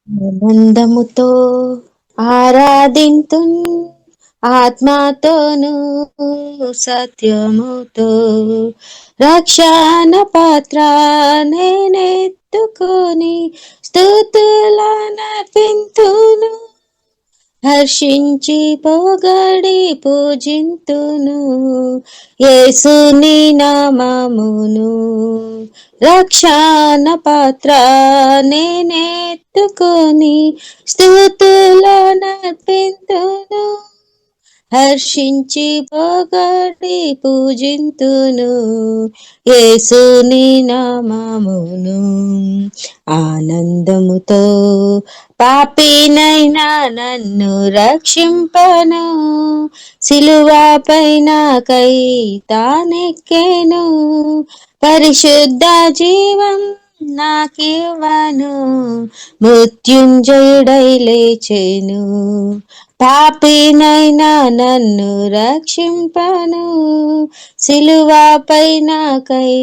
ఆనందముతో ఆరాధింతున్, ఆత్మతోను సత్యముతో. రక్షణ పాత్ర నేనెత్తుకొని స్తుతులనర్పింతును, హర్షించి పొగడి పూజింతును యేసుని నామమును. రక్షణ పాత్ర నేనెత్తుకొని స్తుతులనర్పింతును, హర్షించి పొగడి పూజింతును యేసుని నామమును. ఆనందముతో పాపినైనా నన్ను రక్షింపను, సిలువపైన కై తానెక్కెను, పరిశుద్ధ జీవం నాకివ్వను, మృత్యుంజయుడై లేచెను. పాపినైనా నన్ను రక్షింపను, సిలువపైన కై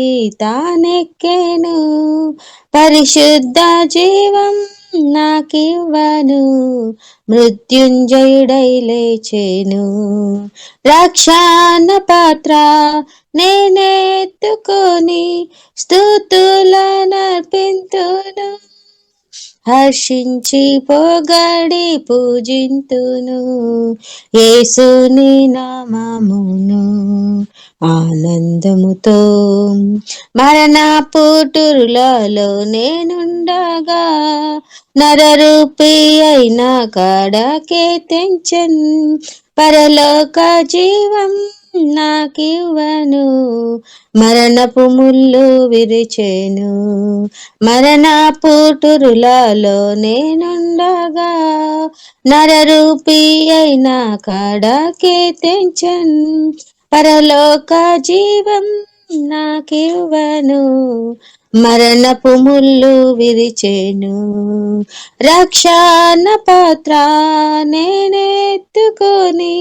తానెక్కెను, పరిశుద్ధ జీవం నాకివ్వను, మృత్యుంజయుడై లేచెను. రక్షణ పాత్ర నేనెత్తుకొని స్తుతులనర్పింతును, హర్షించి పొగడి పూజింతును యేసుని నామమును. ఆనందముతో మరణ పుటురులలో నేనుండగా, నరరూపి అయిన కాడకే తెంచెన్, పరలోక జీవం నాకివ్వను, మరణపు ముళ్ళు విరిచెను. మరణ పుటురులలో నేనుండగా, నరరూపి అయిన కాడకే తెంచెన్, పరలోక జీవం నాకివ్వను, మరణపు ముళ్ళు విరిచెను. రక్షణ పాత్ర నేనెత్తుకొని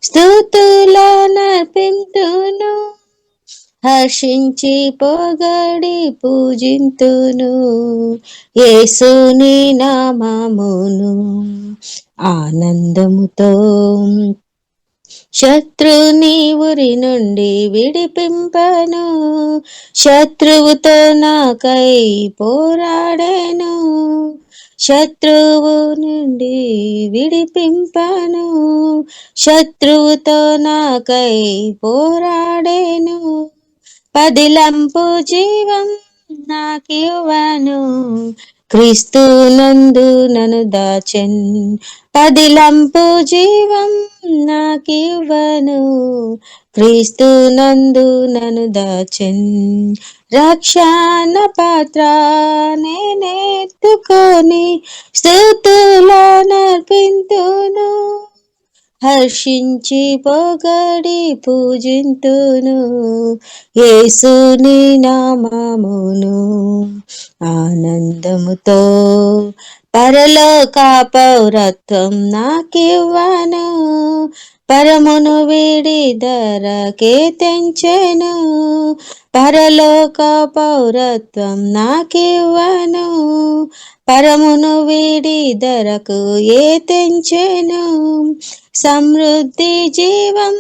స్తుతులనర్పింతును, హర్షించి పొగడి పూజింతును యేసుని నామమును. ఆనందముతో శత్రుని ఉరి నుండి విడిపింపను, శత్రువుతో నాకై పోరాడెను, శత్రువు నుండి విడిపింపను, శత్రువుతో నాకై పోరాడెను, పదిలంపు జీవం నాకివ్వను, క్రీస్తు నందు నన్ను దాచెన్, పదిలంపు జీవం నాకివ్వను, క్రీస్తు నందు నన్ను దాచెన్. రక్షణ పాత్ర నేనెత్తుకొని స్తుతులనర్పింతును, హర్షించి పొగడి పూజింతును యేసుని నామమును. ఆనందముతో పరలోక పౌరత్వం నాకివ్వను, పరమును వీడి ధరకే తెంచెను, పరలోక పౌరత్వం నాకివ్వను, పరమును వీడి ధరకు ఏ తెంచెను, సమృద్ధి జీవం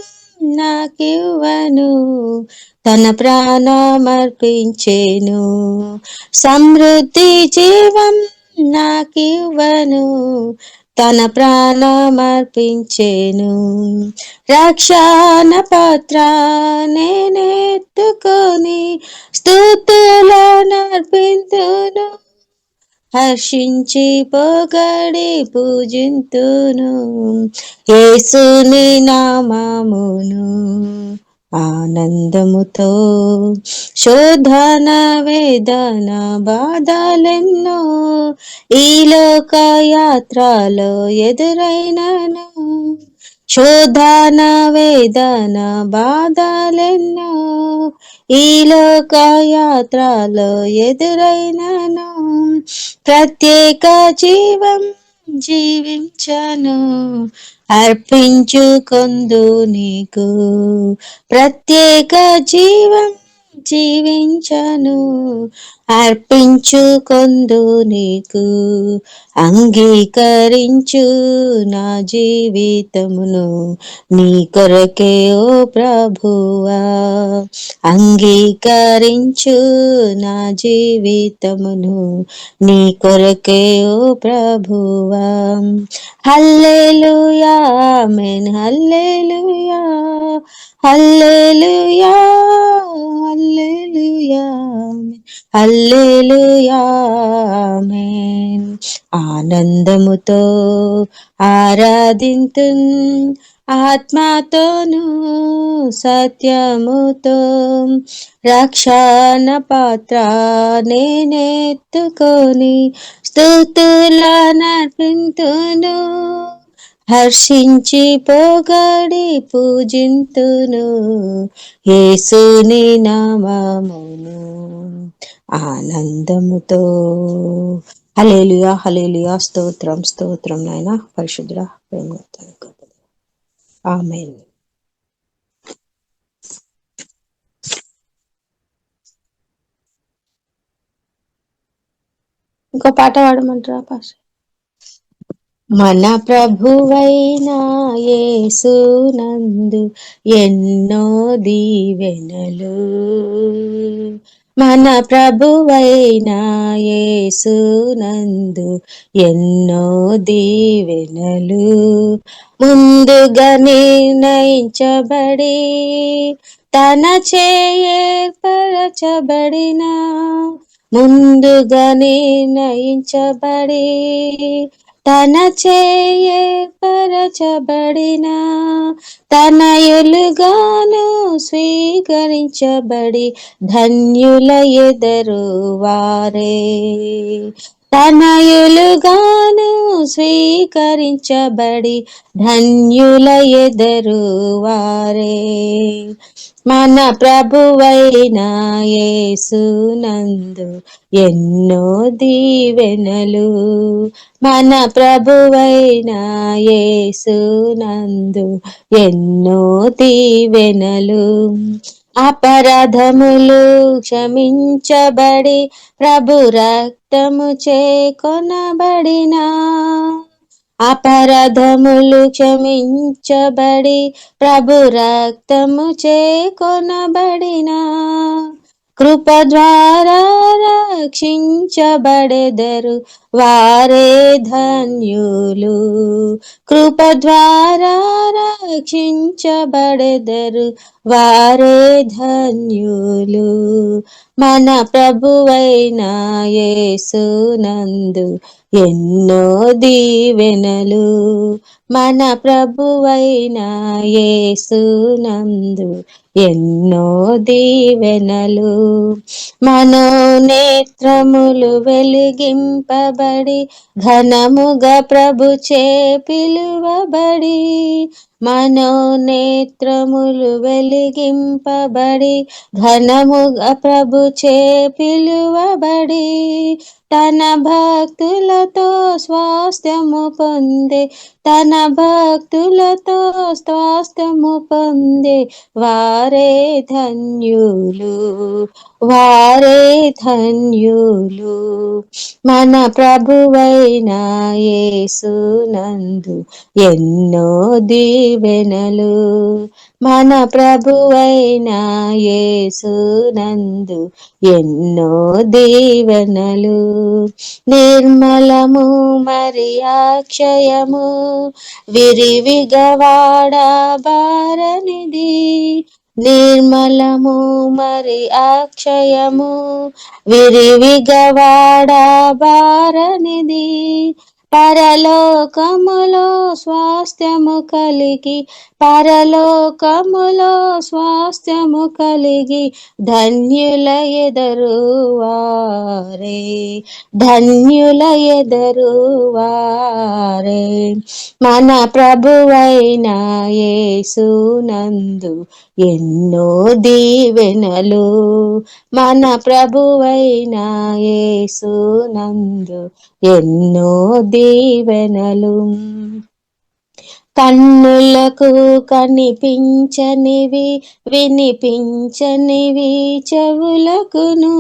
నాకివ్వను, తన ప్రాణమర్పించెను, సమృద్ధి జీవం నాకివ్వను, తన ప్రాణమర్పించెను. రక్షణ పాత్ర నేనెత్తుకొని స్తుతులనర్పింతును, హర్షించి పొగడి పూజింతును యేసుని నామమును. ఆనందముతో శోధన వేదన బాధలెన్నో ఈ లోక యాత్రలో ఎదురైనను, శోధన వేదన బాధలెన్నో ఈ లోక యాత్రలో ఎదురైనను, ప్రత్యేక జీవం జీవించను, అర్పించుకొందు నీకు, ప్రత్యేక జీవం జీవించను, అర్పించుకొందు నీకు, అంగీకరించు నా జీవితమును నీ కొరకే ఓ ప్రభువా. అంగీకరించు నా జీవితమును నీ కొరకే ఓ ప్రభువా. హల్లెలూయా ఆమేన్, హల్లెలూయా, హల్లెలూయా, హల్లెలూయా, హల్లెలూయా ఆమేన్. ఆనందముతో ఆరాధింతున్, ఆత్మతోను సత్యముతో, రక్షణ పాత్ర నేనెత్తుకొని స్తుతులనర్పింతును, హర్షించి పొగడి పూజింతును యేసుని నామమును ఆనందముతో. హల్లెలూయా, హల్లెలూయా, స్తోత్రం, స్తోత్రం నాయనా పరిశుద్ధుడా, ప్రేమగల ఆమేన్. ఇంకో పాట పాడమంటారా పాస్? మన ప్రభువైన యేసునందు ఎన్నో దీవెనలు, మన ప్రభువైన యేసునందు ఎన్నో దీవెనలు, ముందుగా నిర్ణయించబడి తన ఏర్పరచబడిన, ముందుగా నిర్ణయించబడి తన ఏర్పరచబడిన, తనయులుగాను స్వీకరించబడి ధన్యుల ఎదరు వారే, తనయులుగాను స్వీకరించబడి ధన్యుల ఎదరు వారే. మన ప్రభువైన యేసునందు ఎన్నో దీవెనలు, మన ప్రభువైన యేసునందు ఎన్నో దీవెనలు, అపరాధములు క్షమించబడి ప్రభు రక్తము చే కొనబడిన, అపరాధములు క్షమించబడి ప్రభు రక్తము చే కొనబడిన, కృప ద్వారా రక్షించబడెదరు వారే ధన్యులు, కృప ద్వారా రక్షించబడెదరు వారే ధన్యులు. మన ప్రభువైన యేసునందు ఎన్నో దీవెనలు, మన ప్రభువైన యేసునందు ఎన్నో దీవెనలు, మనోనేత్రములు వెలిగింపబడి ఘనముగా ప్రభు చే పిలువబడి, మనోనేత్రములు వెలిగింపబడి ఘనముగా ప్రభు చే పిలువబడి, తన భక్తులతో స్వాస్థ్యము పొందే, తన భక్తులతో స్వాస్థ్యము పొందే వారే ధన్యులు, వారే ధన్యులు. మన ప్రభువైన యేసునందు ఎన్నో దీవెనలు, మన ప్రభువైన యేసునందు ఎన్నో దీవెనలు, నిర్మలము మరి అక్షయము విరివిగా వాడబారనిది, నిర్మలము మరి అక్షయము విరివిగా వాడబారనిది, పరలోకములో స్వాస్థ్యము కలిగి, పరలోకములో స్వాస్థ్యము కలిగి ధన్యుల ఎదరు వారే, ధన్యుల ఎదరు వారే. మన ప్రభువైన యేసునందు ఎన్నో దీవెనలు, మన ప్రభువైన యేసునందు ఎన్నో దీవెనలు, కన్నులకు కనిపించనివి వినిపించనివి చెవులకును,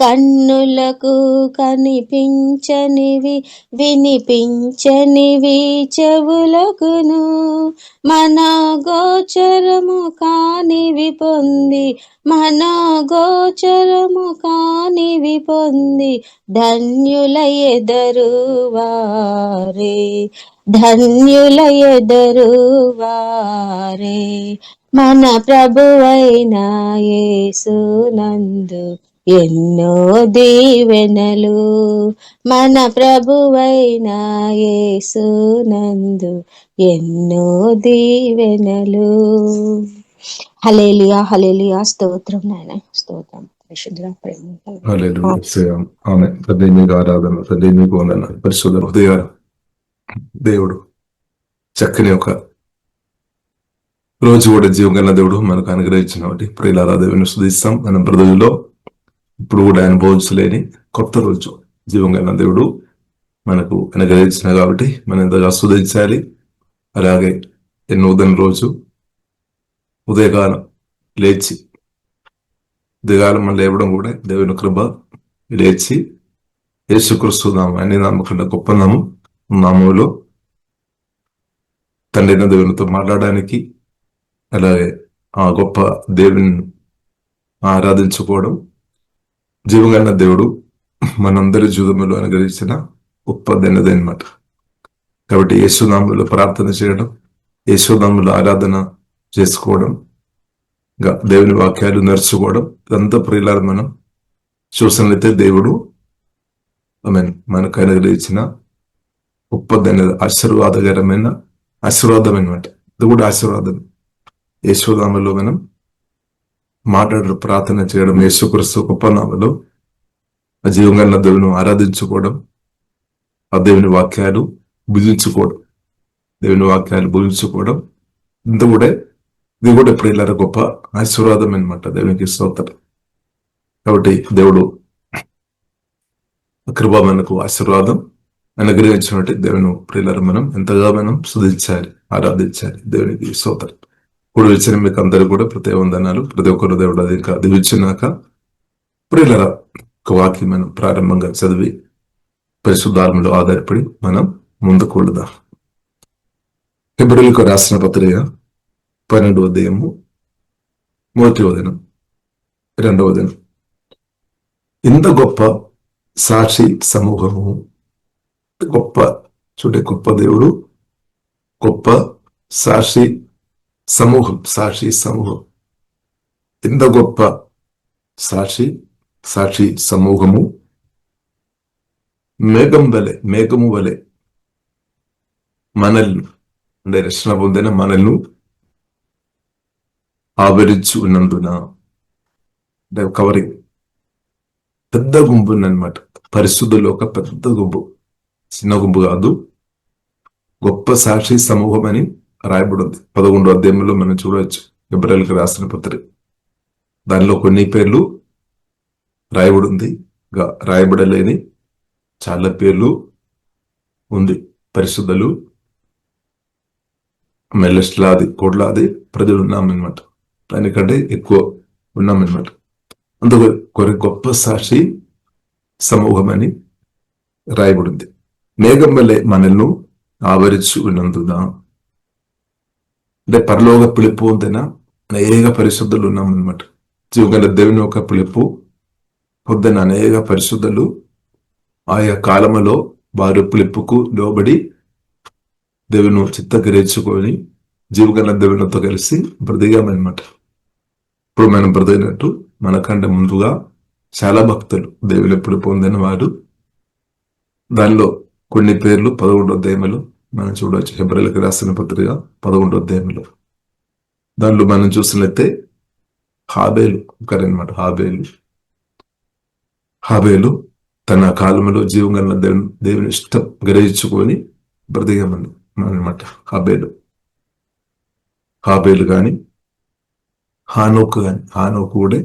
కన్నులకు కనిపించనివి వినిపించనివి చెవులకును, మన గోచరము కానివి పొంది, మన గోచరము కానివి పొంది ధన్యుల ఎదరు వారే, ధన్యుల ఎదరు వారే. మన ప్రభువైన యేసునందు ఎన్నో దీవెనలు, మన ప్రభువైన యేసునందు ఎన్నో దీవెనలు. హల్లెలూయా, హల్లెలూయా. స్తోత్రం నాయన, స్తోత్రం. పరిశుద్ధ ప్రేమ ఆరాధన, సజీనికి వందన. పరిశుద్ధ హృదయ దేవుడు చక్కని ఒక రోజు కూడా జీవగల దేవుడు మనకు అనుగ్రహించిన వాటి ప్రియులారా దేవుని స్తుతిస్తాం. మన బ్రతుకులో ఇప్పుడు కూడా అనుభవించలేని కొత్త రోజు జీవగల దేవుడు మనకు అనుగ్రహించిన కాబట్టి మనం ఎంతగా స్తుతించాలి. అలాగే నూతన రోజు ఉదయకాలం లేచి, ఉదయకాలం మనం లేవడం కూడా దేవుని కృప. లేచి యేసుక్రీస్తు నామం అన్ని నామకుండా గొప్ప నామంలో తండ్రి దేవునితో మాట్లాడడానికి, అలాగే ఆ గొప్ప దేవుని ఆరాధించుకోవడం జీవగల దేవుడు మనందరి జీవితంలో అనుగ్రహించిన గొప్ప అనమాట. కాబట్టి యేసునామంలో ప్రార్థన చేయడం, యేసునామంలో ఆరాధన చేసుకోవడం, దేవుని వాక్యాలు నడుచుకోవడం, ఇదంతా ప్రియులారా మనం చూసినట్లయితే దేవుడు మనకు అనుగ్రహించిన గొప్ప ఆశీర్వాదకరమైన ఆశీర్వాదం అనమాట. ఇది కూడా ఆశీర్వాదం. యేసునామంలో మనం మాట్లాడడం, ప్రార్థన చేయడం, యేసుక్రీస్తు గొప్ప నామములో ఆ జీవగల దేవుని ఆరాధించుకోవడం, ఆ దేవుని వాక్యాలు భుజించుకోవడం, దేవుని వాక్యాలు భుజించుకోవడం, ఇది కూడా ప్రియులారా గొప్ప ఆశీర్వాదం అనమాట. దేవునికి స్తోత్రం. కాబట్టి దేవుడు కృప మనకు ఆశీర్వాదం అనుగ్రహించినట్టు దేవుని ప్రియులారా మనం ఎంతగా మనం స్తుతించాలి, ఆరాధించాలి. దేవునికి స్తోత్రం. ఇప్పుడు వచ్చిన మీకు అందరూ కూడా ప్రతి వందనాలు. ప్రతి ఒక్కరు దేవుడు అది ఇంకా దివిచ్చినాక ప్రియులారా ఒక వాక్యం మనం ప్రారంభంగా చదివి పరిశుద్ధాత్మలో ఆధారపడి మనం ముందుకు వెళదాం. హెబ్రీయులకు రాసిన పత్రిక 12వ అధ్యాయము 1వ వచనం, 2వ వచనం. ఇంత గొప్ప సాక్షి సమూహము, గొప్ప గొప్ప దేవుడు, గొప్ప సాక్షి సమూహం, ఇంత గొప్ప సాక్షి సమూహము మేఘము వలె మనల్ని, అంటే రక్షణ పొందిన మనల్ని ఆవరించి ఉన్నందున, అంటే కవరింగ్, పెద్ద గుంపు అన్నమాట. పరిశుద్ధులు ఒక పెద్ద గుంపు, చిన్న గుంపు కాదు. గొప్ప సాక్షి సమూహం అని రాయబడి ఉంది 11వ అధ్యాయంలో మనం చూడవచ్చు. హెబ్రీయులకు రాసిన పత్రిక దానిలో కొన్ని పేర్లు రాయబడి ఉంది, రాయబడలేని చాలా పేర్లు ఉంది. పరిశుద్ధులు కోట్లాది ప్రజలు ఉన్నామన్నమాట. దానికంటే ఎక్కువ ఉన్నామన్నమాట. అందుకు గొప్ప సాక్షి సమూహం అని రాయబడింది. మేఘం వల్లే మనల్ని ఆవరించి ఉన్నందున, అంటే పరలోక పిలుపు ఉందన అనేక పరిశుద్ధులు ఉన్నామన్నమాట. జీవగల దేవుని ఒక పిలుపు పొందిన అనేక పరిశుద్ధులు ఆయా కాలములో వారి పిలుపుకు లోబడి దేవుని చిత్తగ్రహించుకొని జీవగల దేవునితో కలిసి బ్రతికామన్నమాట. ఇప్పుడు మనం బ్రతికినట్టు మనకంటే ముందుగా చాలా భక్తులు దేవుని పిలుపు పొందిన వారు, దానిలో కొన్ని పేర్లు 11వ అధ్యాయంలో మనం చూడవచ్చు. హెబ్రీయులకు రాసిన పత్రిక 11వ అధ్యాయంలో దానిలో మనం చూసినట్లయితే హాబేలు ఒకరనమాట. హాబేలు తన కాలంలో జీవగల దేవుని ఇష్టం గ్రహించుకొని బ్రతికామని అనమాట. హాబేలు కానీ హానోకు కూడా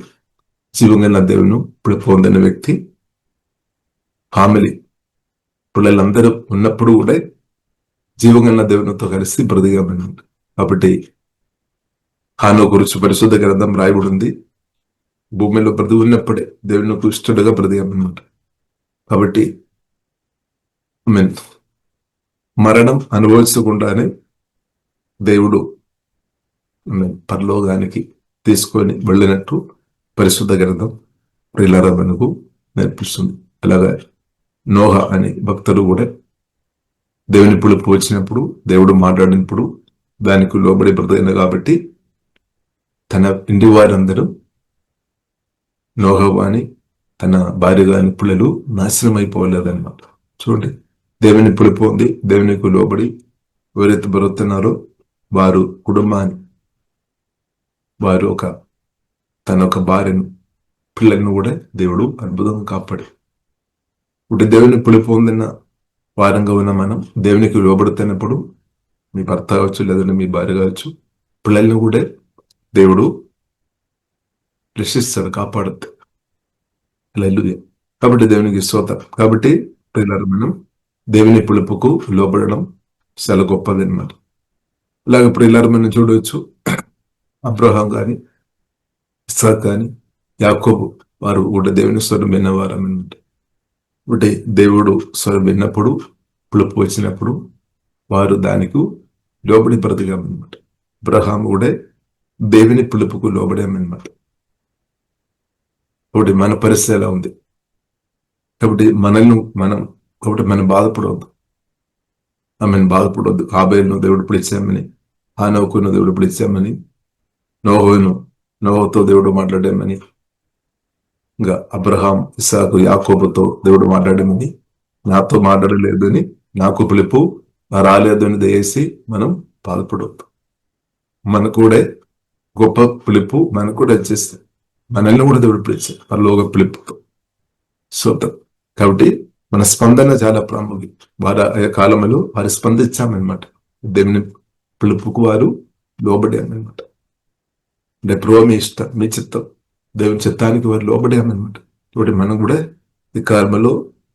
జీవగల దేవుని పిలుపు పొందిన వ్యక్తి. ఫ్యామిలీ పిల్లలందరూ ఉన్నప్పుడు కూడా జీవగల దేవునితో కలిసి బ్రతికామన్నమాట. కాబట్టి హానో గురించి పరిశుద్ధ గ్రంథం రాయబడి ఉంది. భూమిలో బ్రతి ఉన్నప్పుడే దేవునికి ఇష్టడుగా బ్రతికామన్నమాట. కాబట్టి మరణం అనుభవించకుండానే దేవుడు పరలోకానికి తీసుకొని వెళ్ళినట్టు పరిశుద్ధ గ్రంథం ప్రియులారా మనకు నేర్పిస్తుంది. అలాగా నోహ అని భక్తులు కూడా దేవుని పిలుపు వచ్చినప్పుడు, దేవుడు మాట్లాడినప్పుడు దానికి లోబడి బ్రతికిన కాబట్టి తన ఇంటి వారందరూ నోహ అని తన భార్య గాని పిల్లలు నాశనం అయిపోలేదన్నమాట. చూడండి, దేవుని పిలుపు ఉంది, దేవునికి లోబడి ఎవరైతే బ్రతుకుతున్నారో వారు కుటుంబాన్ని, వారు తన భార్యను పిల్లలను కూడా దేవుడు అద్భుతంగా కాపాడు. ఇప్పుడు దేవుని పిలుపు ఉందన్న వారంగా ఉన్న మనం దేవునికి లోబడుతున్నప్పుడు మీ భర్త కావచ్చు, లేదంటే మీ భార్య కావచ్చు, పిల్లలను కూడా దేవుడు రక్షిస్తాడు, కాపాడుతాడు. హల్లెలూయా. కాబట్టి దేవునికి స్తోత్రం. కాబట్టి పిల్లలు మనం దేవుని పిలుపుకు లోబడడం చాలా గొప్పది అన్నమాట. అలాగే పిల్లలు మనం చూడవచ్చు, అబ్రహాం కానీ, ఇస్సాక్ కానీ, యాకోబు వారు కూడా దేవుని స్వరం విన్నవారు అన్నమాట. అంటే దేవుడు స్వరం విన్నప్పుడు, పిలుపు వచ్చినప్పుడు వారు దానికి లోబడి బ్రతికామన్నమాట. అబ్రహాం కూడా దేవుని పిలుపుకు లోబడామన్నమాట. కాబట్టి మన పరిస్థితి ఎలా ఉంది? కాబట్టి మనం బాధపడవద్దు. ఆమెను బాధపడవద్దు. హాబేలును దేవుడు పిలిచామని, హానోకును దేవుడు పిలిచామని, నోహతో దేవుడు మాట్లాడామని, ఇంకా అబ్రహాం, ఇస్సాకు, యాకోబుతో దేవుడు మాట్లాడామని, నాతో మాట్లాడలేదని, నాకు పిలుపు రాలేదని దయచేసి మనం బాధపడవద్దు. మనకు కూడా గొప్ప పిలుపు మనకు కూడా వచ్చేస్తుంది. మనల్ని కూడా దేవుడు పిలిచారు పరలోక పిలుపుతో. కాబట్టి మన స్పందన చాలా ప్రాముఖ్యం. వారి ఆ కాలంలో వారు స్పందించామన్నమాట. దేవుని పిలుపుకు వారు లోబడామన్నమాట. అంటే ప్రభు మీ ఇష్టం, మీ చిత్తం, దేవుని చిత్తానికి వారు లోబడామన్నమాట. కాబట్టి మనం కూడా ఈ కాలంలో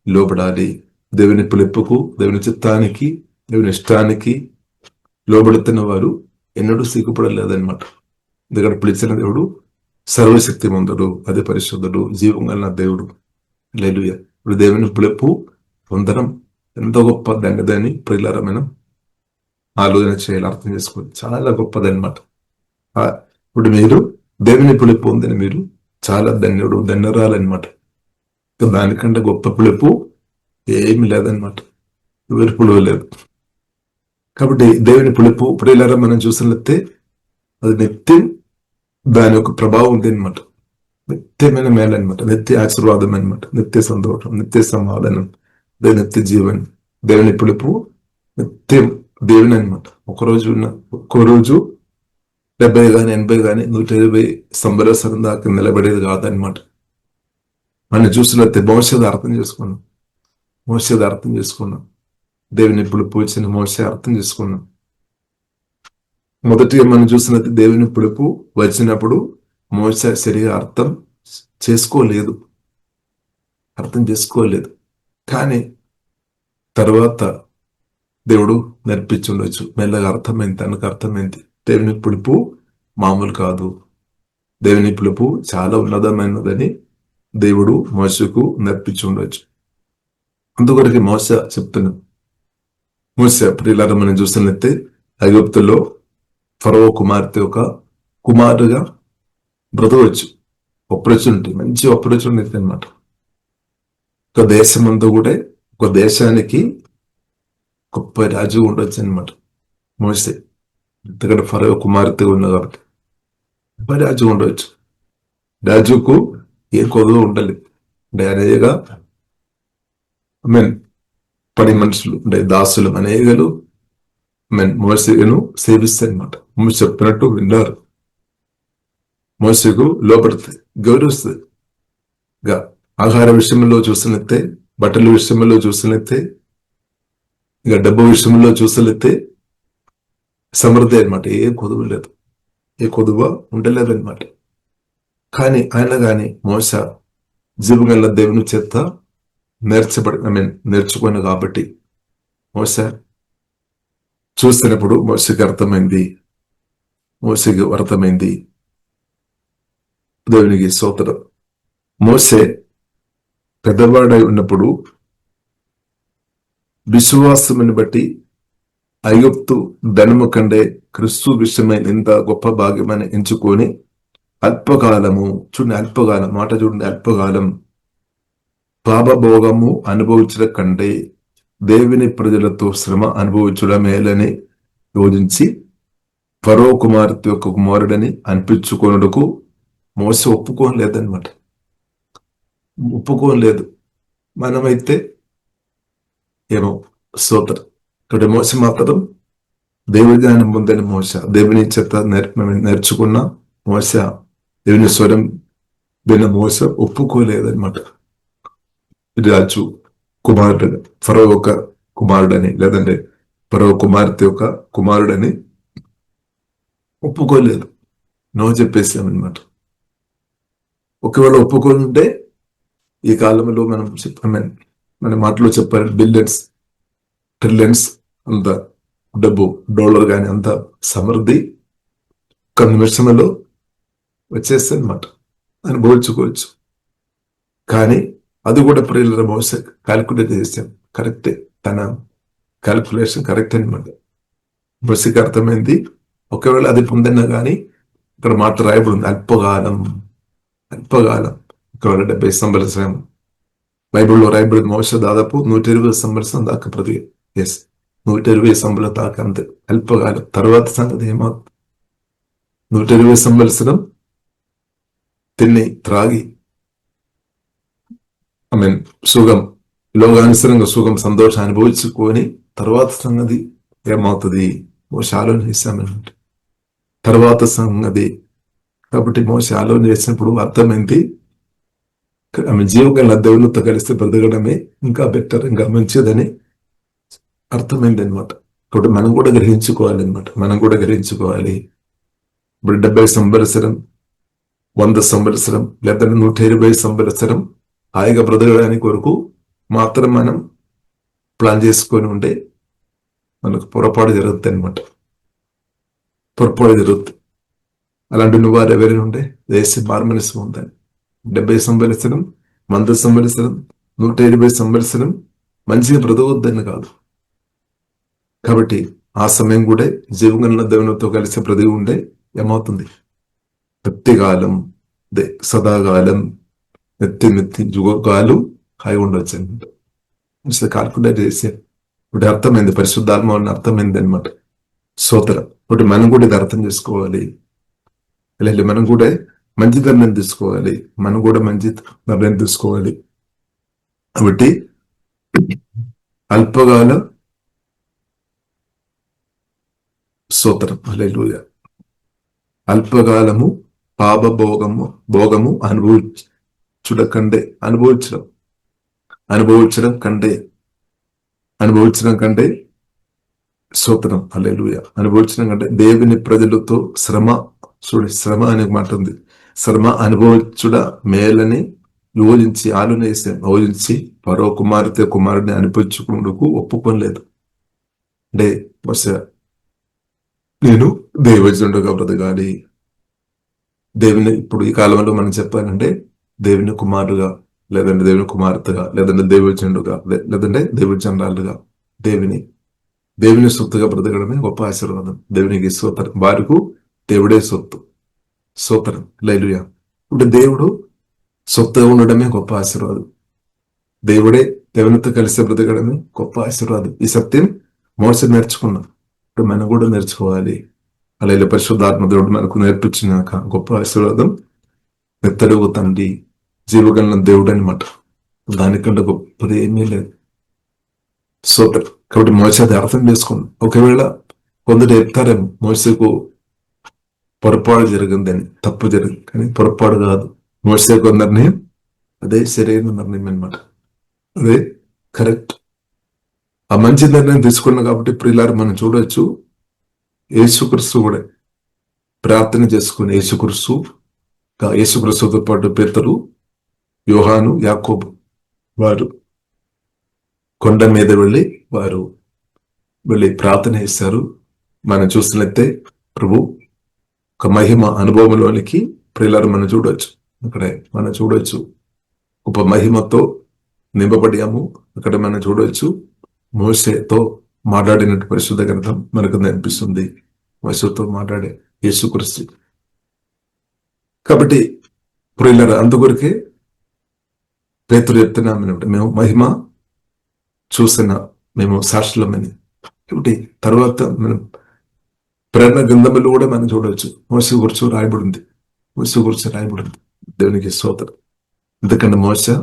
లోబడాలి. దేవుని పిలుపుకు, దేవుని చిత్తానికి, దేవుని ఇష్టానికి లోబడుతున్న వారు ఎన్నడూ సిగ్గుపడలేదన్నమాట. ఎందుకంటే పిలిచిన దేవుడు సర్వశక్తిమంతుడు, అదే పరిశుద్ధుడు, జీవం కలిగిన దేవుడు. హల్లెలూయా. ఇప్పుడు దేవుని పిలుపు పొందడం ఎంతో గొప్ప దండదని ప్రియులారా మనం ఆలోచన చేయాలి, అర్థం చేసుకోవాలి. చాలా గొప్పదన్నమాట. ఇప్పుడు మీరు దేవుని పిలుపు పొందిన మీరు చాలా ధన్యురాలన్నమాట. దానికంటే గొప్ప పిలుపు ఏమి లేదన్నమాట. ఎవరి పిలువ లేదు. కాబట్టి దేవుని పిలుపు ప్రియులారా మనం చూసినట్లయితే అది నిత్యం దాని యొక్క ప్రభావం ఉంది అనమాట. నిత్యమైన మేలు అనమాట, నిత్య ఆశీర్వాదం అనమాట, నిత్య సంతోషం, నిత్య సమాధానం, నిత్య జీవన్. దేవుని పిలుపు నిత్యం దేవుని అనమాట. ఒక్కో రోజు 70 కానీ 80 కానీ 120 సంవత్సరం దాకా నిలబడేది కాదనమాట. మనం చూసినట్లయితే మోషేది అర్థం చేసుకున్నాం. దేవుని పిలుపు వచ్చిన మోషే అర్థం చేసుకున్నాం. మొదటిగా మనం చూసినట్టు దేవుని పిలుపు వచ్చినప్పుడు మోషే సరిగా అర్థం చేసుకోలేదు. కానీ తర్వాత దేవుడు నేర్పించుండొచ్చు. మెల్లగా తనకు అర్థమైంది. దేవుని పిలుపు మామూలు కాదు, దేవుని పిలుపు చాలా ఉన్నతమైనదని దేవుడు మోషకు నేర్పించుండొచ్చు. అందుకొరకు మోషే చెప్తున్నాడు. మోషే ప్రియులారా మనం చూసినట్లయితే ఐగుప్తులో ఫరో కుమార్తె ఒక కుమారుగా బ్రతకవచ్చు. ఆపర్చునిటీ, మంచి ఆపర్చునిటీ అనమాట. ఒక దేశమంతా కూడా ఒక దేశానికి గొప్ప రాజు ఉండొచ్చు అనమాట. మోసే ఎందుకంటే ఫరో కుమార్తె ఉన్నా కాబట్టి గొప్ప రాజు ఉండవచ్చు. రాజుకు ఏ కొదువు ఉండాలి అంటే అనేగా పని మనుషులు అంటే దాసులు అనేకలు మోసేను సేవిస్తాయి అనమాట. మోసే చెప్పినట్టు విన్నారు. మోసేకు లోపడుతుంది, గౌరవిస్తుంది. ఆహార విషయంలో చూసినట్టే, బట్టల విషయంలో చూసినట్టే, ఇక డబ్బు విషయంలో చూసినట్టే సమృద్ధి అనమాట. ఏ కొదువ ఉండలేదు అనమాట. కానీ మోసే జీవగల దేవుని చేత నేర్చుకుని కాబట్టి మోసే చూసినప్పుడు మోషకి అర్థమైంది. మోషకి అర్థమైంది. దేవునికి స్తోత్రం. మోషే పెద్దవాడై ఉన్నప్పుడు విశ్వాసముని బట్టి ఐగుప్తు ధనము కంటే క్రిస్తు విషయమైన ఇంత గొప్ప భాగ్యమని ఎంచుకొని అల్పకాలము, చూడండి అల్పకాలం మాట, చూడండి అల్పకాలం, పాపభోగము అనుభవించడం కంటే దేవుని ప్రజలతో శ్రమ అనుభవించడం మేలని యోజించి ఫరో కుమార్తె యొక్క కుమారుడని అనిపించుకొనుటకు మోస ఒప్పుకోలేదన్నమాట. ఒప్పుకోలేదు. మనమైతే ఏమో స్తోత్రం. ఇక్కడ మోస మాత్రం దేవుడి జ్ఞానం పొందని మోస, దేవుని చేత నేర్చుకున్న మోస, దేవుని స్వరం విన్న మోస ఒప్పుకోలేదన్నమాట. రాజు కుమారుడు, ఫరో ఒక కుమారుడని, లేదంటే ఫరో కుమార్తె యొక్క కుమారుడని ఒప్పుకోలేదు. నో చెప్పేసామన్నమాట. ఒకవేళ ఒప్పుకుంటే ఈ కాలంలో మనం మన మాటలో చెప్పాలి, బిలియన్స్ ట్రిలియన్స్ అంత డబ్బు, డాలర్ కానీ అంత సమృద్ధి ఒక నిమిషంలో వచ్చేస్తే అనమాట, అనుభవించుకోవచ్చు. కానీ అది కూడా ప్రియుల మోస క్యాల్కులేట్ చేసాం. కరెక్టే, తన క్యాల్కులేషన్ కరెక్ట్ అనమాట. మోసకి అర్థమైంది. ఒకవేళ అది పొందినా కానీ ఇక్కడ మాట రాయబడింది అల్పకాలం. అల్పకాలం ఒకవేళ 70 సంవత్సరం బైబిల్లో రాయబడింది. మోస దాదాపు 120 సంవత్సరం దాకా 120 సంవత్సరం దాకా అంతే అల్పకాలం. తర్వాత సంగతి ఏమవుతుంది? 120 సంవత్సరం తిని త్రాగి సుఖం, లోకానుసరంగా సుఖం, సంతోషం అనుభవించుకొని తర్వాత సంగతి ఏమవుతుంది? మోస ఆలోచన చేశామన్నమాట. తర్వాత సంగతి. కాబట్టి మోస ఆలోచన చేసినప్పుడు అర్థమైంది, ఆమె జీవగల దేవునితో కలిసి బ్రతకడమే ఇంకా బెటర్, ఇంకా మంచిదని అర్థమైంది అనమాట. కాబట్టి మనం కూడా గ్రహించుకోవాలి అనమాట. మనం కూడా గ్రహించుకోవాలి. ఇప్పుడు 70 సంవత్సరం, 100 సంవత్సరం, లేదా 120 సంవత్సరం హాయిగా బ్రతకడానికి కొరకు మాత్రం మనం ప్లాన్ చేసుకొని ఉంటే మనకు పొరపాటు జరుగుతుంది అనమాట. పొరపాటు జరుగుతుంది. అలాంటి నువ్వు ఎవరైనా ఉంటే దేశ మార్మనిస్తూ ఉంటాను. 70 సంవత్సరం, 100 సంవత్సరం, 120 సంవత్సరం మంచిగా బ్రతకొద్దని కాదు. కాబట్టి ఆ సమయం కూడా జీవగల దేవునితో కలిసి బ్రతికి ఉండే ఏమవుతుంది? ప్రతికాలం, సదాకాలం, నెత్తి జుగకాలు హాయి ఉండొచ్చు అనమాట. కాల్కులేట్ చేసే ఇప్పుడు అర్థమైంది, పరిశుద్ధాత్మ అర్థమైంది అనమాట. సోదర ఇప్పుడు మనం కూడా ఇది అర్థం చేసుకోవాలి. లేదా మనం కూడా మంచి నిర్ణయం తీసుకోవాలి. మనం కూడా మంచి నిర్ణయం తీసుకోవాలి. కాబట్టి అల్పకాల స్తోత్రం, హల్లెలూయా. అల్పకాలము భోగము అనుభవించడం కంటే స్తోత్రం, హల్లెలూయా. అనుభవించడం కంటే దేవుని ప్రజలతో శ్రమ అనే మాట ఉంది. శ్రమ అనుభవించుడ మేలని యోజించి ఫరో కుమార్తె కుమారుడిని అనిపించుకుంటూ ఒప్పుకోలేదు. అంటే నేను దైవజనుడుగా బ్రతకాలి. దేవుని ఇప్పుడు ఈ కాలంలో మనం చెప్పాలంటే దేవుని కుమారుడుగా, లేదంటే దేవుని కుమార్తెగా, లేదంటే దైవజనుడుగా, లేదంటే దైవజనరాలుగా దేవుని సొత్తుగా బ్రతకడమే గొప్ప ఆశీర్వాదం. దేవునికి స్తోత్రం. వారికి దేవుడే సొత్తు. స్తోత్రం, హల్లెలూయా. ఇప్పుడు దేవుడు సొత్తుగా ఉండడమే గొప్ప ఆశీర్వాదం. దేవుడే దేవునితో కలిసి బ్రతకడమే గొప్ప ఆశీర్వాదం. ఈ సత్యం మోస నేర్చుకున్నాం. ఇప్పుడు మనం కూడా నేర్చుకోవాలి. అలాగే పరిశుద్ధాత్మ దేవుడు మనకు నేర్పించినాక గొప్ప ఆశీర్వాదం నెత్తడుగు తండ్రి, జీవగల దేవుడు అనమాట. దానికంటే గొప్పది ఏమీ లేదు. సూపర్. కాబట్టి మోస అది అర్థం చేసుకున్నాం. ఒకవేళ కొందరు చెప్తారేమో మోసకు పొరపాటు జరిగిందని, తప్పు జరిగింది. కానీ పొరపాటు కాదు. మోసకు నిర్ణయం అదే సరైన నిర్ణయం అనమాట. అదే కరెక్ట్. ఆ మంచి నిర్ణయం తీసుకున్నాం. కాబట్టి ప్రియులారు మనం చూడొచ్చు, యేసుక్రీస్తు కూడా ప్రార్థన చేసుకుని యేసుక్రీస్తుతో పాటు పేతురు, యోహాను, యాకోబు వారు కొండ మీద వెళ్ళి వారు వెళ్ళి ప్రార్థన చేశారు. మనం చూసినట్లయితే ప్రభు ఒక మహిమ అనుభవంలోనికి ప్రియులారు మనం చూడవచ్చు. అక్కడే మనం చూడవచ్చు ఒక మహిమతో నింపబడ్డాము. అక్కడ మనం చూడవచ్చు మోషేతో మాట్లాడినట్టు పరిశుద్ధ గ్రంథం మనకు అనిపిస్తుంది. మోషేతో మాట్లాడే యేసుక్రీస్తు. కాబట్టి ప్రియులారా, అందుకొరకే పేతురు చెప్తున్నాం, మేము మహిమ చూసిన మేము సాక్షులమని. కాబట్టి తర్వాత మనం ప్రేరణ గ్రంథములు కూడా మనం చూడవచ్చు. మోసే గురించి రాయబడింది. మోసే గురించి రాయబడింది. దేవునికి స్తోత్రం. ఎందుకంటే మోసే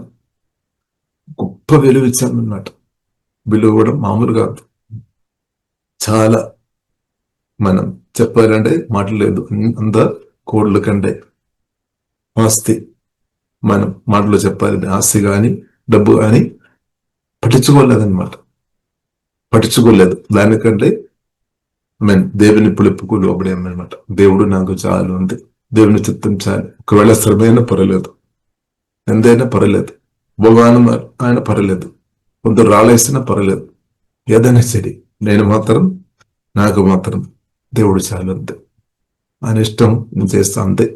గొప్ప విలువ ఇచ్చానన్నమాట. విలువ కూడా మామూలు కాదు. చాలా మనం చెప్పాలంటే మాటలు లేదు. అంత కోడ్ల కంటే ఆస్తి మనం మాటలో చెప్పాలంటే ఆస్తి కానీ డబ్బు కానీ పట్టించుకోలేదన్నమాట. పట్టించుకోలేదు. దానికంటే దేవుని పిలుపుకు లోబడామన్నమాట. దేవుడు నాకు చాలు ఉంది, దేవుని చిత్తం చాలు. ఒకవేళ శ్రమైనా పర్వాలేదు, ఎంతైనా పర్వాలేదు, భగవానం ఆయన పర్వాలేదు, కొందరు రాలేసినా పర్వాలేదు, ఏదైనా సరే నేను మాత్రం నాకు మాత్రం దేవుడు చాలు అంతే, ఆయన ఇష్టం నేను చేస్తా అంతే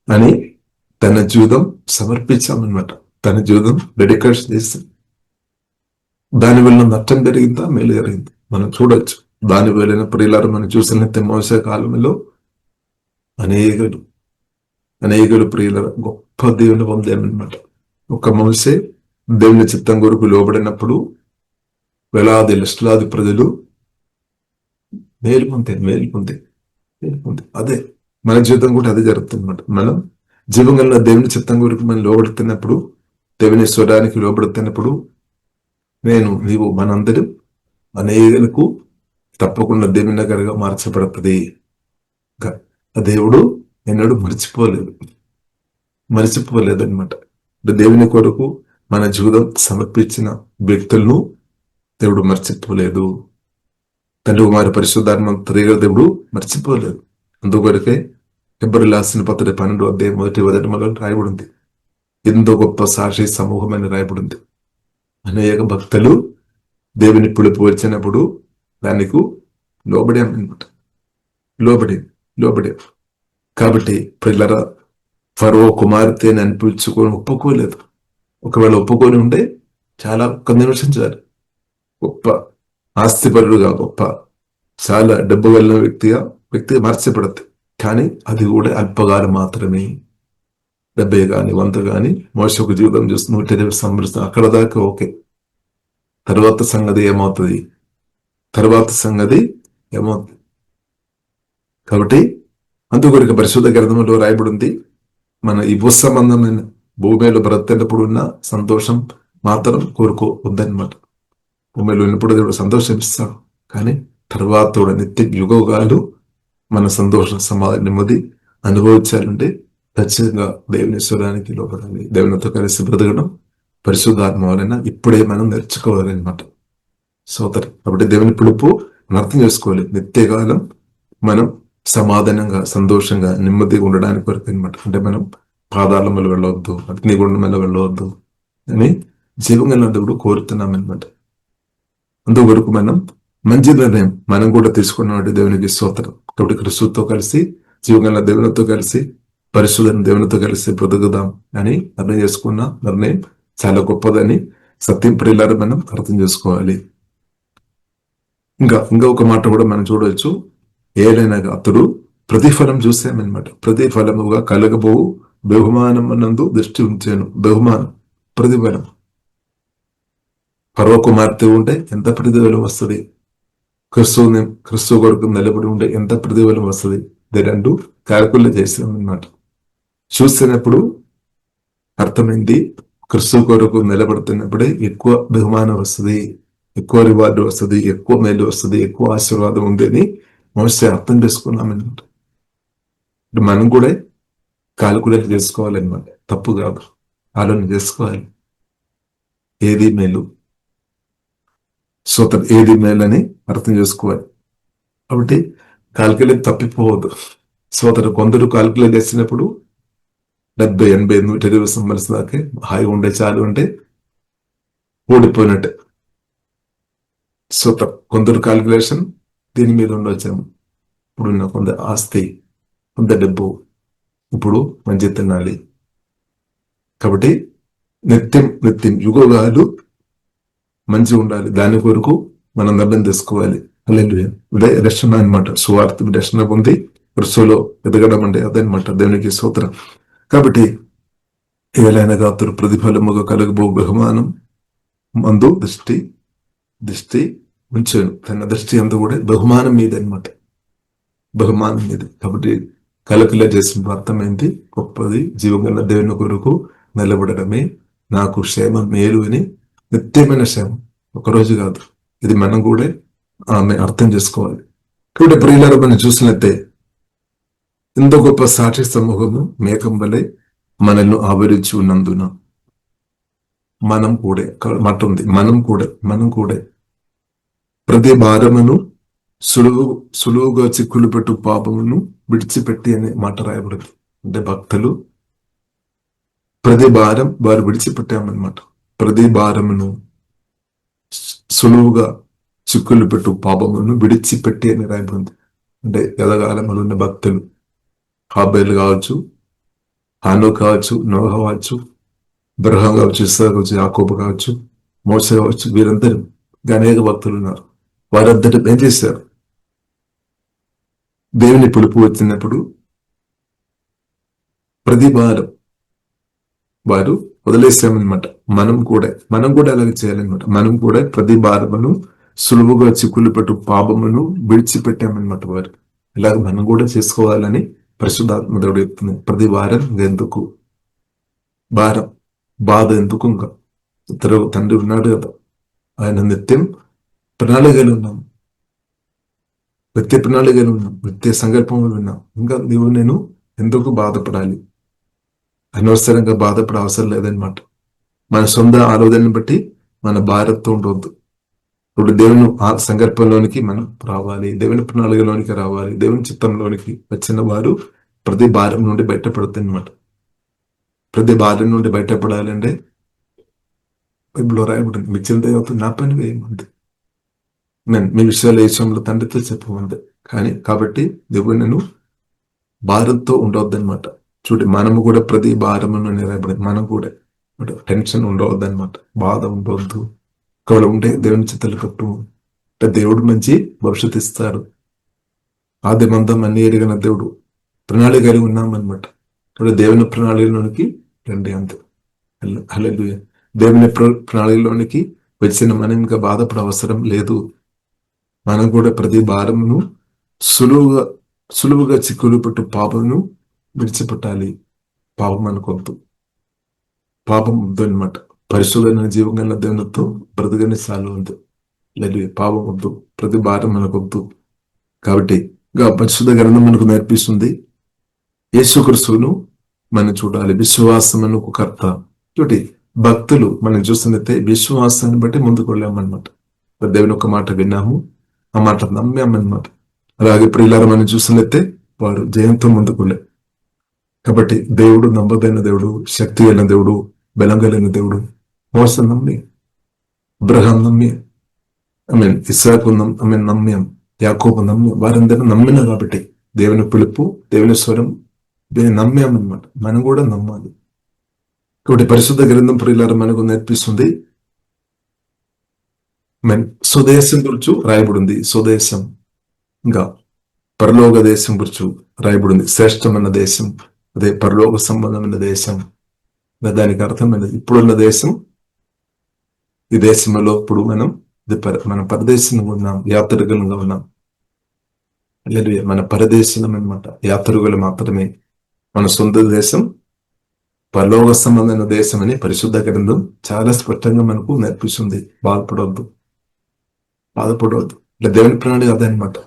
అని తన జీవితం సమర్పించామన్నమాట. తన జీవితం డెడికేషన్ చేస్తాం. దానివల్ల నష్టం జరిగిందా, మేలు జరిగింది మనం చూడొచ్చు. దాని వలన ప్రియులారు మనం చూసినట్టే మోసే కాలంలో అనేకులు ప్రియుల గొప్ప దేవుని పొందామన్నమాట. ఒక మోసే దేవుని చిత్తం కొరకు లోబడినప్పుడు వేలాది లక్షలాది ప్రజలు మేలు పొందే. అదే మన జీవితం కూడా అదే జరుగుతుందన్నమాట. మనం జీవంగా దేవుని చిత్తం కొరకు మనం లోబడుతున్నప్పుడు, దేవుని స్వరానికి లోబడుతున్నప్పుడు నీవు మనందరం అనేకులకు తప్పకుండా దేవుని దగ్గరగా మార్చబడుతుంది. దేవుడు ఎన్నడూ మర్చిపోలేదన్నమాట. దేవుని కొరకు మన జీవితం సమర్పించిన వ్యక్తులను దేవుడు మర్చిపోలేదు. తండ్రి కుమారి పరిశుద్ధాత్మ దేవుడు మర్చిపోలేదు. అందుకొరకే హెబ్రీయులకు రాసిన పత్రిక 12వ అధ్యాయం 1 రాయబడింది. ఎంతో గొప్ప సాక్షి సమూహమని రాయబడింది. అనేక భక్తులు దేవుని పిలుపు వచ్చినప్పుడు దానికి లోబడామన్నమాట. లోబడి కాబట్టి పిల్లల ఫరో కుమార్తె అని అనిపించుకొని ఒప్పుకోలేదు. ఒకవేళ ఒప్పుకొని ఉంటే చాలా ఒక్క నిమిషం చాలు, గొప్ప ఆస్తిపరుడుగా, గొప్ప చాలా డబ్బు వెళ్ళిన వ్యక్తిగా మార్చబడద్దు. కానీ అది కూడా అల్పకాలం మాత్రమే. 70 కానీ 100 కానీ మోసకు జీవితం చూసి 120 సంవత్సరం అక్కడ దాకా ఓకే. తర్వాత సంగతి ఏమవుతుంది? కాబట్టి అందుకొరకు పరిశుద్ధ గ్రంథంలో రాయబడింది, మన ఈ భూ సంబంధమైన భూమిలో బ్రతికినప్పుడు ఉన్న సంతోషం మాత్రం కోరుకోవద్దన్నమాట. భూమిలో ఉన్నప్పుడు దేవుడు సంతోషం ఇస్తాడు, కానీ తర్వాత కూడా నిత్య యుగాలు మన సంతోషం, సమాధానం, నెమ్మది అనుభవించాలంటే ఖచ్చితంగా దేవుని స్వరానికి లోపడాలి. దేవునితో కలిసి బ్రతకడం పరిశుద్ధాత్మ వలన ఇప్పుడే మనం నేర్చుకోవాలన్నమాట. సోదరు, కాబట్టి దేవుని పిలుపు మనం అర్థం చేసుకోవాలి. నిత్యకాలం మనం సమాధానంగా, సంతోషంగా, నెమ్మదిగా ఉండడానికి వరకు అనమాట. అంటే మనం పాదాళములు వెళ్ళవద్దు, అగ్నిగుండంలో వెళ్ళవద్దు అని జీవంగా దేవుడు కోరుతున్నామన్నమాట. అందువరకు మనం మంచి నిర్ణయం మనం కూడా తీసుకున్నామంటే దేవునికి స్తోత్రం. కాబట్టి క్రీస్తుతో కలిసి, జీవంగా దేవునితో కలిసి, పరిశుద్ధ దేవునితో కలిసి బ్రతుకుదాం అని నిర్ణయం చేసుకున్న నిర్ణయం చాలా గొప్పదని సత్యం ప్రియులారా మనం అర్థం చేసుకోవాలి. ఇంకా ఒక మాట కూడా మనం చూడవచ్చు. ఏలైనా అతడు ప్రతిఫలం చూసామన్నమాట. ప్రతిఫలముగా కలగబోవు బహుమానం నందు దృష్టి ఉంచాను. బహుమానం, ప్రతిఫలం. ఫరో కుమార్తె ఉంటే ఎంత ప్రతిఫలం వస్తుంది? క్రిస్తు కొరకు నిలబడి ఉంటే ఎంత ప్రతిఫలం వస్తుంది? రెండు క్యాల్కులేట్ చేసామన్నమాట. చూసినప్పుడు అర్థమైంది, క్రిస్తు కొరకు నిలబడుతున్నప్పుడే ఎక్కువ బహుమానం వస్తుంది, ఎక్కువ రివార్డు వస్తుంది, ఎక్కువ మేలు వస్తుంది, ఎక్కువ ఆశీర్వాదం ఉంది అని మోసే అర్థం చేసుకున్నామన్నమాట. మనం కూడా కాల్కులేట్ చేసుకోవాలన్నమాట. తప్పు కాదు, ఆలోచన చేసుకోవాలి. ఏది మేలు, ఏది మేలు అని అర్థం చేసుకోవాలి. కాబట్టి కాల్కులేట్ తప్పిపోవద్దు. కొందరు కాల్కులేట్ చేసినప్పుడు 70, 80, 120 సంవత్సరాల దాకా హాయిగా ఉండే చాలు అంటే ఓడిపోయినట్టే. సో కొందరు కాలిక్యులేషన్ దీని మీద ఉండొచ్చాము. ఇప్పుడున్న కొంత ఆస్తి, కొంత డబ్బు, ఇప్పుడు మంచి తినాలి. కాబట్టి నిత్యం నిత్యం యుగాలు మంచి ఉండాలి. దాని కొరకు మనం నిర్ణయం తీసుకోవాలి. హల్లెలూయా. ఇదే రక్షణ అనమాట. సువార్త రక్షణ పొంది క్రిస్తులో ఎదగడం అంటే అదనమాట. దేవునికి స్తోత్రం. కాబట్టి ఏలైన గాతురు ప్రతిఫలముగా కలగబో బహుమానం మందు దృష్టి ఉంచాను. తన దృష్టి అంతా కూడా బహుమానం మీద అనమాట. బహుమానం మీద. కాబట్టి కలకల చేసిన అర్థమైంది గొప్పది. జీవగల దేవుని కొరకు నిలబడమే నాకు క్షేమం మేలు అని. నిత్యమైన క్షేమం, ఒకరోజు కాదు. ఇది మనం కూడా ఆమె అర్థం చేసుకోవాలి. కాబట్టి ప్రియులారా, మనం చూసినట్టే ఇంత గొప్ప సాక్షి సమూహము మేఘం వలె మనల్ని ఆవరించి ఉన్నందున మనం కూడా మాట ఉంది. మనం కూడా ప్రతి భారమును సులువుగా చిక్కులు పెట్టు పాపమును విడిచిపెట్టి అనే మాట రాయబడింది. అంటే భక్తులు ప్రతి భారం వారు విడిచిపెట్టామన్నమాట. ప్రతి భారమును సులువుగా చిక్కులు పెట్టు పాపమును విడిచిపెట్టి అని రాయబడింది. అంటే ఎదగాలంలో ఉన్న భక్తులు హాబేలు కావచ్చు, హానో కావచ్చు, నోహ కావచ్చు, అబ్రహాం కావచ్చు, ఇస్సాకు కావచ్చు, యాకోబు కావచ్చు, మోసే కావచ్చు, వీరందరూ అనేక భక్తులు ఉన్నారు. వారందరూ ఏం చేశారు? దేవుని పిలుపు వచ్చినప్పుడు ప్రతి భారం వారు వదిలేసామన్నమాట. మనం కూడా అలాగే చేయాలన్నమాట. మనం కూడా ప్రతి భారమును సులువుగా చిక్కులు పెట్టు పాపమును విడిచిపెట్టామన్నమాట. వారు ఇలాగ మనం కూడా చేసుకోవాలని పరిశుద్ధాత్మ దేవుడు చెప్తుంది. ప్రతి భారం ఎందుకు భారం, బాధ ఎందుకు? ఇంకా ఇద్దరు తండ్రి ఉన్నాడు కదా, ఆయన నిత్యం ప్రణాళికలు ఉన్నాం, నిత్య ప్రణాళికలు ఉన్నాం, నిత్య సంకల్పములు ఉన్నాం. ఇంకా నీవు నేను ఎందుకు బాధపడాలి? అనవసరంగా బాధపడే అవసరం లేదనమాట. మన సొంత ఆలోచనను బట్టి మన భారత్తో ఉండవద్దు. ఇప్పుడు దేవుని సంకల్పంలోనికి మనం రావాలి, దేవుని ప్రణాళికలోనికి రావాలి, దేవుని చిత్తంలోనికి వచ్చిన వారు ప్రతి భారం నుండి బయటపడుతుంది అనమాట. ప్రతి భారం నుండి బయటపడాలంటే బైబిల్లో రాయబడింది, మీ చింత అవుతుంది నా పని వేయమంది, నేను మీ విషయాల విషయంలో తండ్రితో చెప్పమంది. కాబట్టి దేవుడు నేను భారంతో ఉండవద్దు అనమాట. చూడండి, మనము కూడా ప్రతి భారమును రాయబడింది. మనం కూడా టెన్షన్ ఉండవద్దు అనమాట, బాధ ఉండవద్దు. ఒకవేళ ఉంటే దేవుని చిత్తలు కట్టు. అంటే దేవుడు మంచి భవిష్యత్తు ఇస్తాడు. ఆది మందం అన్ని ఎరిగిన దేవుడు ప్రణాళిక కలిగి ఉన్నామన్నమాట. ఇప్పుడు దేవుని ప్రణాళికలోనికి రండి అంతే. హల్లెలూయా. దేవుని ప్రణాళికలోనికి వచ్చిన మనం ఇంకా బాధపడే అవసరం లేదు. మనం కూడా ప్రతి భారమును సులువుగా చిక్కులు పెట్టు పాపమును విడిచిపెట్టాలి. పాపం అనుకోవద్దు, పాపం వద్దు అనమాట. పరిశుభ్రమైన జీవగల దేవునితో బ్రతకని చాలు ఉంది. లేదు, పాపం వద్దు, ప్రతి భారం మనకొద్దు. కాబట్టి పరిశుద్ధ గ్రంథం మనకు నేర్పిస్తుంది యేసుక్రీస్తును మనం చూడాలి. విశ్వాసమును కర్త. చూడండి, భక్తులు మనం చూస్తున్నట్టే విశ్వాసాన్ని బట్టి ముందుకు వెళ్ళామన్నమాట. దేవుని ఒక మాట విన్నాము, ఆ మాట నమ్మామన్నమాట. అలాగే ప్రియులారా, మనం చూస్తున్నట్టే వారు జయంతో ముందుకు వెళ్ళారు. కాబట్టి దేవుడు నమ్మదైన దేవుడు, శక్తి అయిన దేవుడు, బలం కలిగిన దేవుడు. మోస నమ్మి, అబ్రహాం నమ్మి, ఇస్సాకు నమ్మాం, యాకోబు నమ్మాం. వారందరూ నమ్మిన కాబట్టి దేవుని పిలుపు, దేవుని స్వరం నమ్మామన్నమాట. మనం కూడా నమ్మాలి. కాబట్టి పరిశుద్ధ గ్రంథం ప్రియులారా మనకు నేర్పిస్తుంది స్వదేశం గురించి రాయబడింది. స్వదేశం ఇంకా పరలోక దేశం గురించి రాయబడింది. శ్రేష్టమైన దేశం, అదే పరలోక సంబంధమైన దేశం. దానికి అర్థమైనది ఇప్పుడున్న దేశం. ఈ దేశంలో ఇప్పుడు మన పరదేశంగా ఉన్నాం, యాత్రికులుగా ఉన్నాం. లేదు, మన పరదేశం అనమాట, యాత్రికులు మాత్రమే. మన సొంత దేశం పరలోక సంబంధమైన దేశం అని పరిశుద్ధ గ్రంథం చాలా స్పష్టంగా మనకు నేర్పిస్తుంది. బాధపడవద్దు. ఇట్లా దేవుని ప్రణాళిక అదనమాట.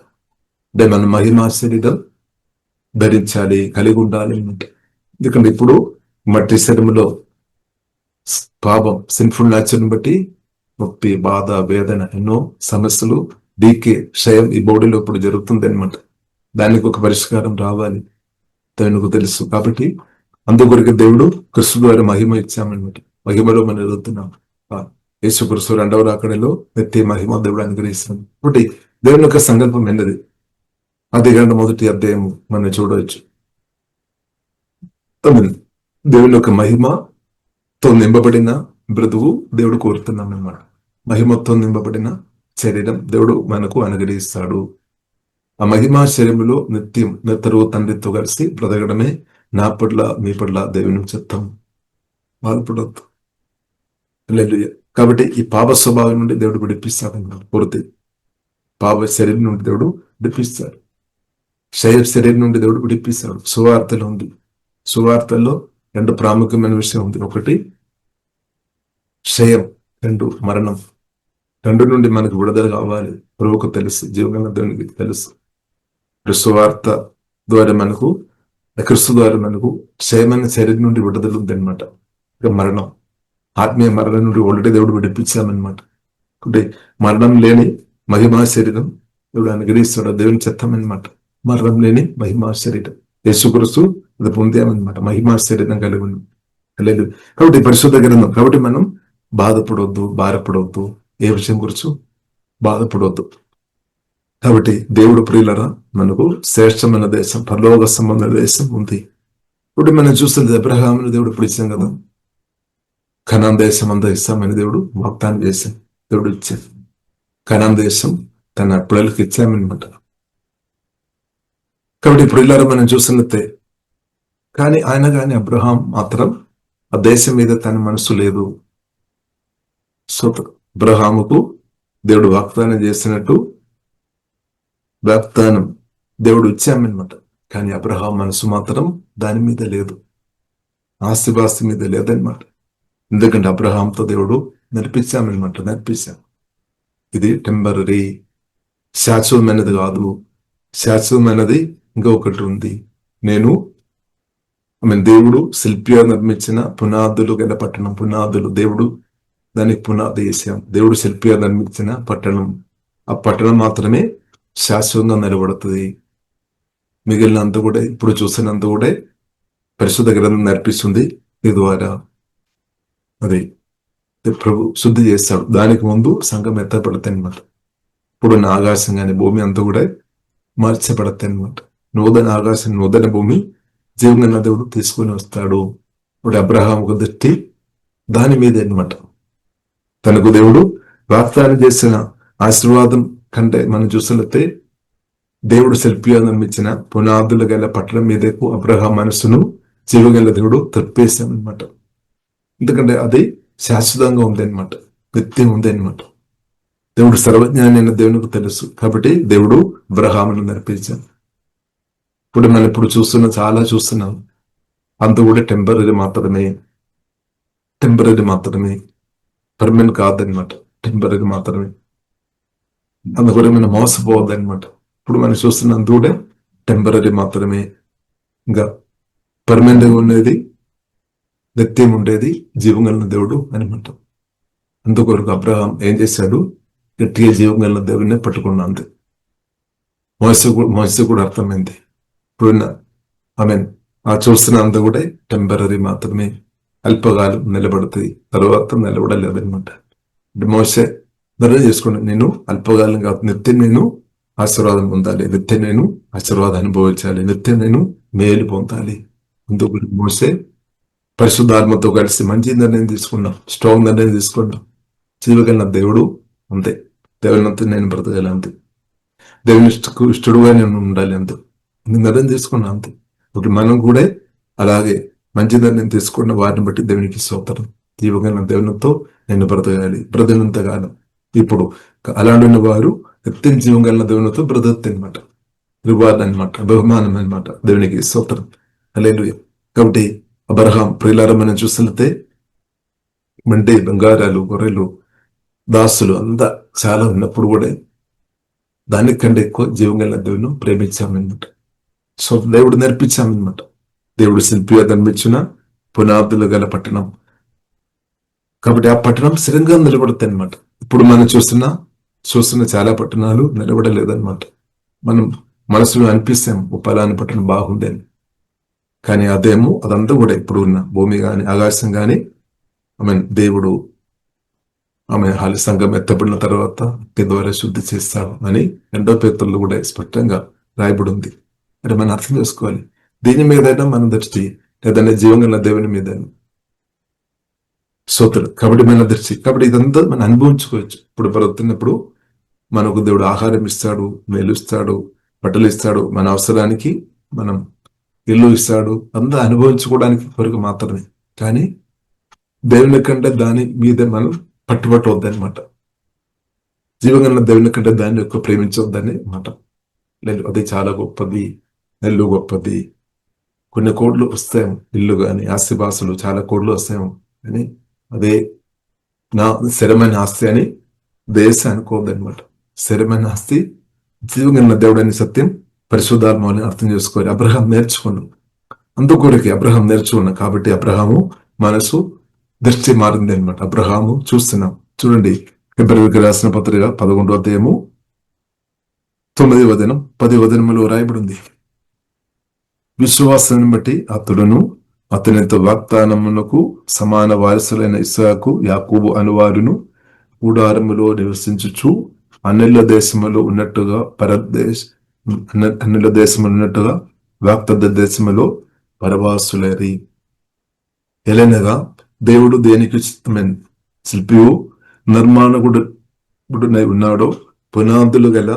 అంటే మన మహిమా శరీరం ధరించాలి, కలిగి ఉండాలి అనమాట. ఎందుకంటే ఇప్పుడు మట్టి శరీరంలో పాపం, సిన్ఫుల్ నేచర్ని బట్టి నొప్పి, బాధ, వేదన, ఎన్నో సమస్యలు, డీకే, క్షయం ఈ బాడీలో ఇప్పుడు జరుగుతుంది అనమాట. దానికి ఒక పరిష్కారం రావాలి, దేవునికి తెలుసు. కాబట్టి అందుకొరకు దేవుడు క్రీస్తు ద్వారా మహిమ ఇచ్చామన్నమాట. మహిమలో మనం ఎదుగుతున్నాం. యేసుక్రీస్తు రెండవ రాకడలో నిత్య మహిమ దేవుడు అనుగ్రహిస్తాడు. కాబట్టి దేవుని యొక్క సంకల్పం ఏంటది? ఆది కాండం 1వ అధ్యాయం మనం చూడవచ్చు. దేవుని యొక్క మహిమతో నింపబడిన బ్రతుకు దేవుడు కోరుతున్నాం అన్నమాట. మహిమతో నింపబడిన శరీరం దేవుడు మనకు అనుగ్రహిస్తాడు. ఆ మహిమా శరీరంలో నిత్యం నిత్తరు తండ్రితో కలిసి బ్రతకడమే నా పట్ల మీ పట్ల దేవుని చిత్తం. బాధపడద్దు. కాబట్టి ఈ పాప స్వభావం నుండి దేవుడు విడిపిస్తాడు. పూర్తి పాప శరీరం నుండి దేవుడు విడిపిస్తాడు. శరీరం నుండి దేవుడు విడిపిస్తాడు. సువార్తలో ఉంది. సువార్తల్లో 2 ప్రాముఖ్యమైన విషయం ఉంది. ఒకటి క్షయం, 2 మరణం. 2 నుండి మనకు విడుదల కావాలి. ప్రభువుకు తెలుసు, జీవగల దేవునికి తెలుసు. సువార్త ద్వారా మనకు, క్రీస్తు ద్వారా మనకు క్షయమైన శరీరం నుండి విడుదల ఉంది అనమాట. ఇక మరణం, ఆత్మీయ మరణం నుండి ఆల్రెడీ దేవుడు విడిపించామన్నమాట. అంటే మరణం లేని మహిమా శరీరం దేవుడు అనుగ్రహిస్తాడు. దేవుని చిత్తం అనమాట. మరణం లేని మహిమా శరీరం యేసుక్రీస్తు అది పొందామన్నమాట. మహిమా శరీరం కలిగి ఉంది. లేదు కాబట్టి పరిశుద్ధ గ్రంథం. కాబట్టి మనం బాధపడవద్దు, భారపడవద్దు. ఏ విషయం గురించి బాధపడవద్దు. కాబట్టి దేవుడు ప్రియులరా, మనకు శ్రేష్టమైన దేశం, పరలోక సంబంధ దేశం ఉంది. ఇప్పుడు మనం చూస్తుంది అబ్రహాముని దేవుడు పిలిచాం కదా, కనాన్ దేశం అంతా ఇస్తామని దేవుడు వాగ్దానం చేశాం. దేవుడు ఇచ్చాడు కనాన్ దేశం, తన పిల్లలకి ఇచ్చామన్నమాట. కాబట్టి ప్రియులరా మనం చూస్తున్నట్టే, కానీ అబ్రహాం మాత్రం ఆ దేశం మీద తన మనసు లేదు. సో అబ్రహాముకు దేవుడు వాగ్దానం చేసినట్టు వాగ్దానం దేవుడు ఇచ్చామన్నమాట. కానీ అబ్రహాం మనసు మాత్రం దాని మీద లేదు, ఆస్తిపాస్తి మీద లేదన్నమాట. ఎందుకంటే అబ్రహాంతో దేవుడు నడిపించాం. ఇది టెంపరరీ, శాశ్వతమైనది కాదు. శాశ్వతమైనది ఇంకొకటి ఉంది. దేవుడు శిల్పిగా నిర్మించిన పునాదులు గల పట్టణం. పునాదులు దేవుడు దానికి పునాది వేసాం. దేవుడు శిల్పిగా నిర్మించిన పట్టణం. ఆ పట్టణం మాత్రమే శాశ్వతంగా నిలబడుతుంది. మిగిలినంత కూడా, ఇప్పుడు చూసినంత కూడా పరిశుద్ధ గ్రంథం నడిపిస్తుంది. ఈ ద్వారా అది ప్రభు శుద్ధి చేస్తాడు. దానికి ముందు సంఘం ఎత్తపడతాయి అనమాట. ఇప్పుడున్న ఆకాశం కానీ భూమి అంతా కూడా మార్చబడతాయి అనమాట. నూతన ఆకాశం, నూతన భూమి జీవంగా దేవుడు తీసుకొని వస్తాడు. ఇప్పుడు అబ్రహాముకు దృష్టి దాని మీద అనమాట. తనకు దేవుడు వాగ్దానం చేసిన ఆశీర్వాదం కంటే మనం చూసినట్లయితే దేవుడు శిల్పిగా నిర్మించిన పునాదులు గల పట్టణం మీదకు అబ్రహాం మనసును జీవగల దేవుడు తప్పేశామన్నమాట. ఎందుకంటే అది శాశ్వతంగా ఉంది అనమాట, నిత్యం ఉంది అనమాట. దేవుడు సర్వజ్ఞాని అయిన దేవునికి తెలుసు. కాబట్టి దేవుడు అబ్రహామును నడిపించాడు. ఇప్పుడు మనం చాలా చూస్తున్నాం. అంత కూడా టెంపరీ మాత్రమే, పర్మనెంట్ కాదనమాట. టెంపరీ మాత్రమే. అందుకని మనం మోసపోవద్దు అనమాట. ఇప్పుడు మనం చూస్తున్నంత కూడా టెంపరీ మాత్రమే. ఇంకా పర్మనెంట్ ఉండేది, నిత్యం ఉండేది జీవం కలిగిన దేవుడు అనమాట. అందుకొరకు అబ్రహాం ఏం చేశాడు? గట్టిగా జీవం కలిగిన దేవుడిని పట్టుకున్నా. అంతే. మోస కూడా అర్థమైంది. ఇప్పుడున్న ఆ చూస్తున్నంత కూడా టెంపరీ మాత్రమే, అల్పకాలం నిలబడుతుంది, తర్వాత నిలబడలేదనమాట. మోసే నిర్ణయం చేసుకున్నాను, నేను అల్పకాలం కాదు, నిత్యం నేను ఆశీర్వాదం పొందాలి, నిత్యం నేను ఆశీర్వాదం అనుభవించాలి, నిత్యం నేను మేలు పొందాలి. అందుకు మోసే పరిశుద్ధాత్మతో కలిసి మంచి నిర్ణయం తీసుకున్నాం, స్ట్రాంగ్ నిర్ణయం తీసుకున్నాం. జీవగలిగిన దేవుడు అంతే. దేవునంతా నేను బ్రతకాలి అంతే. దేవుని ఇష్టడుగా నేను ఉండాలి అంతే. నిర్ణయం తీసుకున్నా అంతే. ఇప్పుడు మనం కూడా అలాగే మంచి నిర్ణయం తీసుకున్న వారిని బట్టి దేవునికి స్తోత్రం. జీవగలిగిన దేవునితో నేను బ్రతకాలి, బ్రతకనంత కాలం. ఇప్పుడు అలాంటి వారు నిత్యం జీవం కలిగిన దేవునితో బ్రతకత్తి అనమాట. రివార్డ్ అనమాట, బహుమానం అనమాట. దేవునికి స్తోత్రం. హల్లెలూయా. కాబట్టి అబ్రహాం ప్రియులారా మనం చూసినట్లయితే మంటే బంగారాలు, గొర్రెలు, దాసులు అంతా చాలా ఉన్నప్పుడు కూడా దానికంటే ఎక్కువ జీవం కలిగిన దేవుని ప్రేమించామన్నమాట. సో దేవుడు నేర్పించామన్నమాట. దేవుడు శిల్పిగా నిర్మించిన పునాదులు గల పట్టణం. కాబట్టి ఆ పట్టణం స్థిరంగా నిలబడుతుంది అనమాట. ఇప్పుడు మనం చూస్తున్న చాలా పట్టణాలు నిలబడలేదన్నమాట. మనం మనసులో అనిపిస్తాం పలానా పట్టణం బాగుంది అని. కానీ అదంతా కూడా ఇప్పుడు ఉన్న భూమి కానీ ఆకాశం కానీ దేవుడు ఆమె హాలి సంఘం ఎత్తబడిన తర్వాత అగ్ని ద్వారా శుద్ధి చేస్తాడు అని 2వ పేతురులో కూడా స్పష్టంగా రాయబడి ఉంది. అంటే మనం అర్థం చేసుకోవాలి, దీని మీదైనా మన దృష్టి, లేదంటే జీవంగల దేవుని మీద సోతుడు కాబట్టి మన దృష్టి. కాబట్టి ఇదంతా మనం అనుభవించుకోవచ్చు. ఇప్పుడు బ్రతున్నప్పుడు మనకు దేవుడు ఆహారం ఇస్తాడు, మేలు ఇస్తాడు, బట్టలు ఇస్తాడు, మన అవసరానికి మనం ఇల్లు ఇస్తాడు, అంతా అనుభవించుకోవడానికి కొరకు మాత్రమే. కానీ దేవుని కంటే దాని మీద మనం పట్టుబట్టవద్దనమాట. జీవగల దేవుని కంటే దాన్ని ఎక్కువ ప్రేమించవద్దని మాట. లేదు, అది చాలా గొప్పది, నెల్లు గొప్పది, కొన్ని కోట్లు వస్తాయేమో, ఇల్లు కానీ ఆస్తిపాస్తులు చాలా కోట్లు వస్తాయేమో, అని అదే నా స్థిరమైన ఆస్తి అని దేశ అనుకోవద్దనమాట. స్థిరమైన ఆస్తి జీవగల దేవుడని సత్యం పరిశుద్ధాత్మని అర్థం చేసుకోవాలి. అబ్రహాం నేర్చుకున్నాం, అందుకొరకే అబ్రహాం నేర్చుకున్నాం. కాబట్టి అబ్రహాము మనసు దృష్టి మారింది అనమాట. అబ్రహాము చూస్తున్నాం. చూడండి, ఫిబ్రవరికి రాసిన పత్రిక 11వ అధ్యాయము 9వ వచనం 10వ వచనములో రాయబడి ఉంది. విశ్వాసాన్ని బట్టి అతడును అతనితో వాగ్దానమునకు సమాన వారసులైన ఇస్సాకు, యాకోబు అనువారును కూడారములో నివసించుచు అన్యుల దేశములో ఉన్నట్టుగా అన్యుల దేశములో ఉన్నట్టుగా వాగ్దత్త దేశములో పరవాసులరి. ఎలనగా దేవుడు దేనికి చిత్తమైన శిల్పియు నిర్మాణకుడునై ఉన్నాడో పునాదులు గల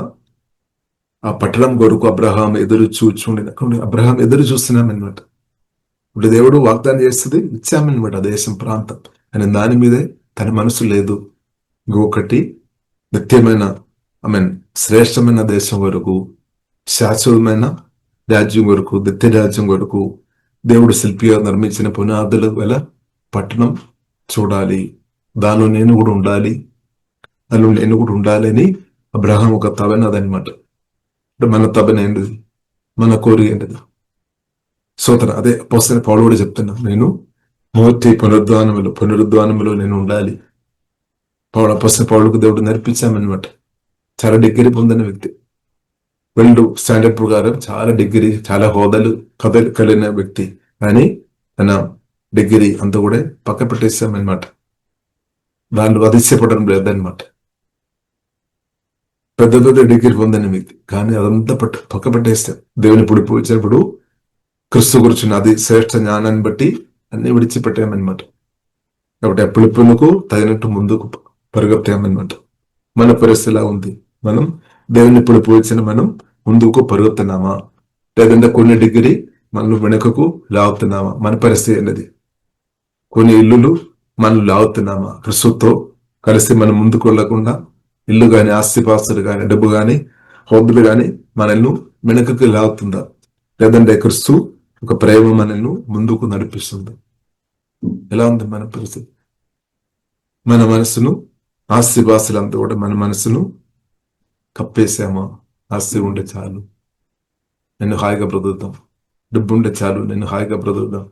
ఆ పట్టణం కొరకు అబ్రహాం ఎదురు చూచుండిన. అబ్రహాం ఎదురు చూస్తున్నామన్నమాట. ఇప్పుడు దేవుడు వాగ్దానం చేస్తుంది, ఇచ్చామన్నమాట దేశం, ప్రాంతం. అని దాని మీదే తన మనసు లేదు. ఇంకొకటి నిత్యమైన శ్రేష్టమైన దేశం వరకు, శాశ్వతమైన రాజ్యం వరకు, నిత్య రాజ్యం వరకు దేవుడు శిల్పిగా నిర్మించిన పునాదులు గల పట్టణం చూడాలి. దానిలో నేను కూడా ఉండాలి, దానిలో నేను కూడా ఉండాలి అని అబ్రహాం ఒక తపన అదనమాట. అంటే మన తపన ఏంటిది, మన కోరిక ఏంటిది? సోదర అదే అపోస్తలుడైన పౌలు కూడా చెప్తున్నా, నేను మొదటి పునరుద్ధానములో నేను ఉండాలి. అపోస్తలుడైన పౌలుకు దేవుడు నేర్పించామన్నమాట. చాలా డిగ్రీ పొందిన వ్యక్తి, వరల్డ్ స్టాండర్డ్ ప్రకారం చాలా డిగ్రీ, చాలా హోదాలు కలిగిన వ్యక్తి. కానీ తన డిగ్రీ అంతా కూడా పక్క పెట్టేసామన్నమాట. దాన్ని అతిశయపడడం లేదనమాట. పెద్ద పెద్ద డిగ్రీ పొందిన వ్యక్తి, కానీ అదంతా పక్క పెట్టేస్తాం. దేవుని పుడిపోయినప్పుడు క్రిస్తు కూర్చుని అది శ్రేష్ఠ జ్ఞానాన్ని బట్టి అన్ని విడిచిపెట్టామన్నమాట. కాబట్టి ఆ పిలుపులకు తగినట్టు ముందుకు పరుగెత్తామన్నమాట. మన పరిస్థితి ఎలా ఉంది? మనం దేవుని పుడిపోయిన మనం ముందుకు పరుగుతున్నామా, లేదంటే కొన్ని డిగ్రీ మనం వెనుకకు లాగుతున్నామా? మన పరిస్థితి అనేది. కొన్ని ఇల్లులు మనం లాగుతున్నామా? క్రిస్తుతో కలిసి మనం ముందుకు వెళ్లకుండా ఇల్లు కానీ, ఆస్తిపాస్తులు కానీ, డబ్బు కానీ, హోదాలు కానీ మనల్ని వెనుకకు లాగుతుందా? లేదంటే క్రిస్తు ఒక ప్రేమ మనల్ని ముందుకు నడిపిస్తుంది? ఎలా ఉంది మన పరిస్థితి? మన మనసును, ఆస్తిపాస్తులంతా కూడా మన మనసును కప్పేసామా? ఆస్తి ఉంటే చాలు, నేను హాయిగా బ్రతుకుతాం. డబ్బు ఉంటే చాలు, నేను హాయిగా బ్రతుకుతాం.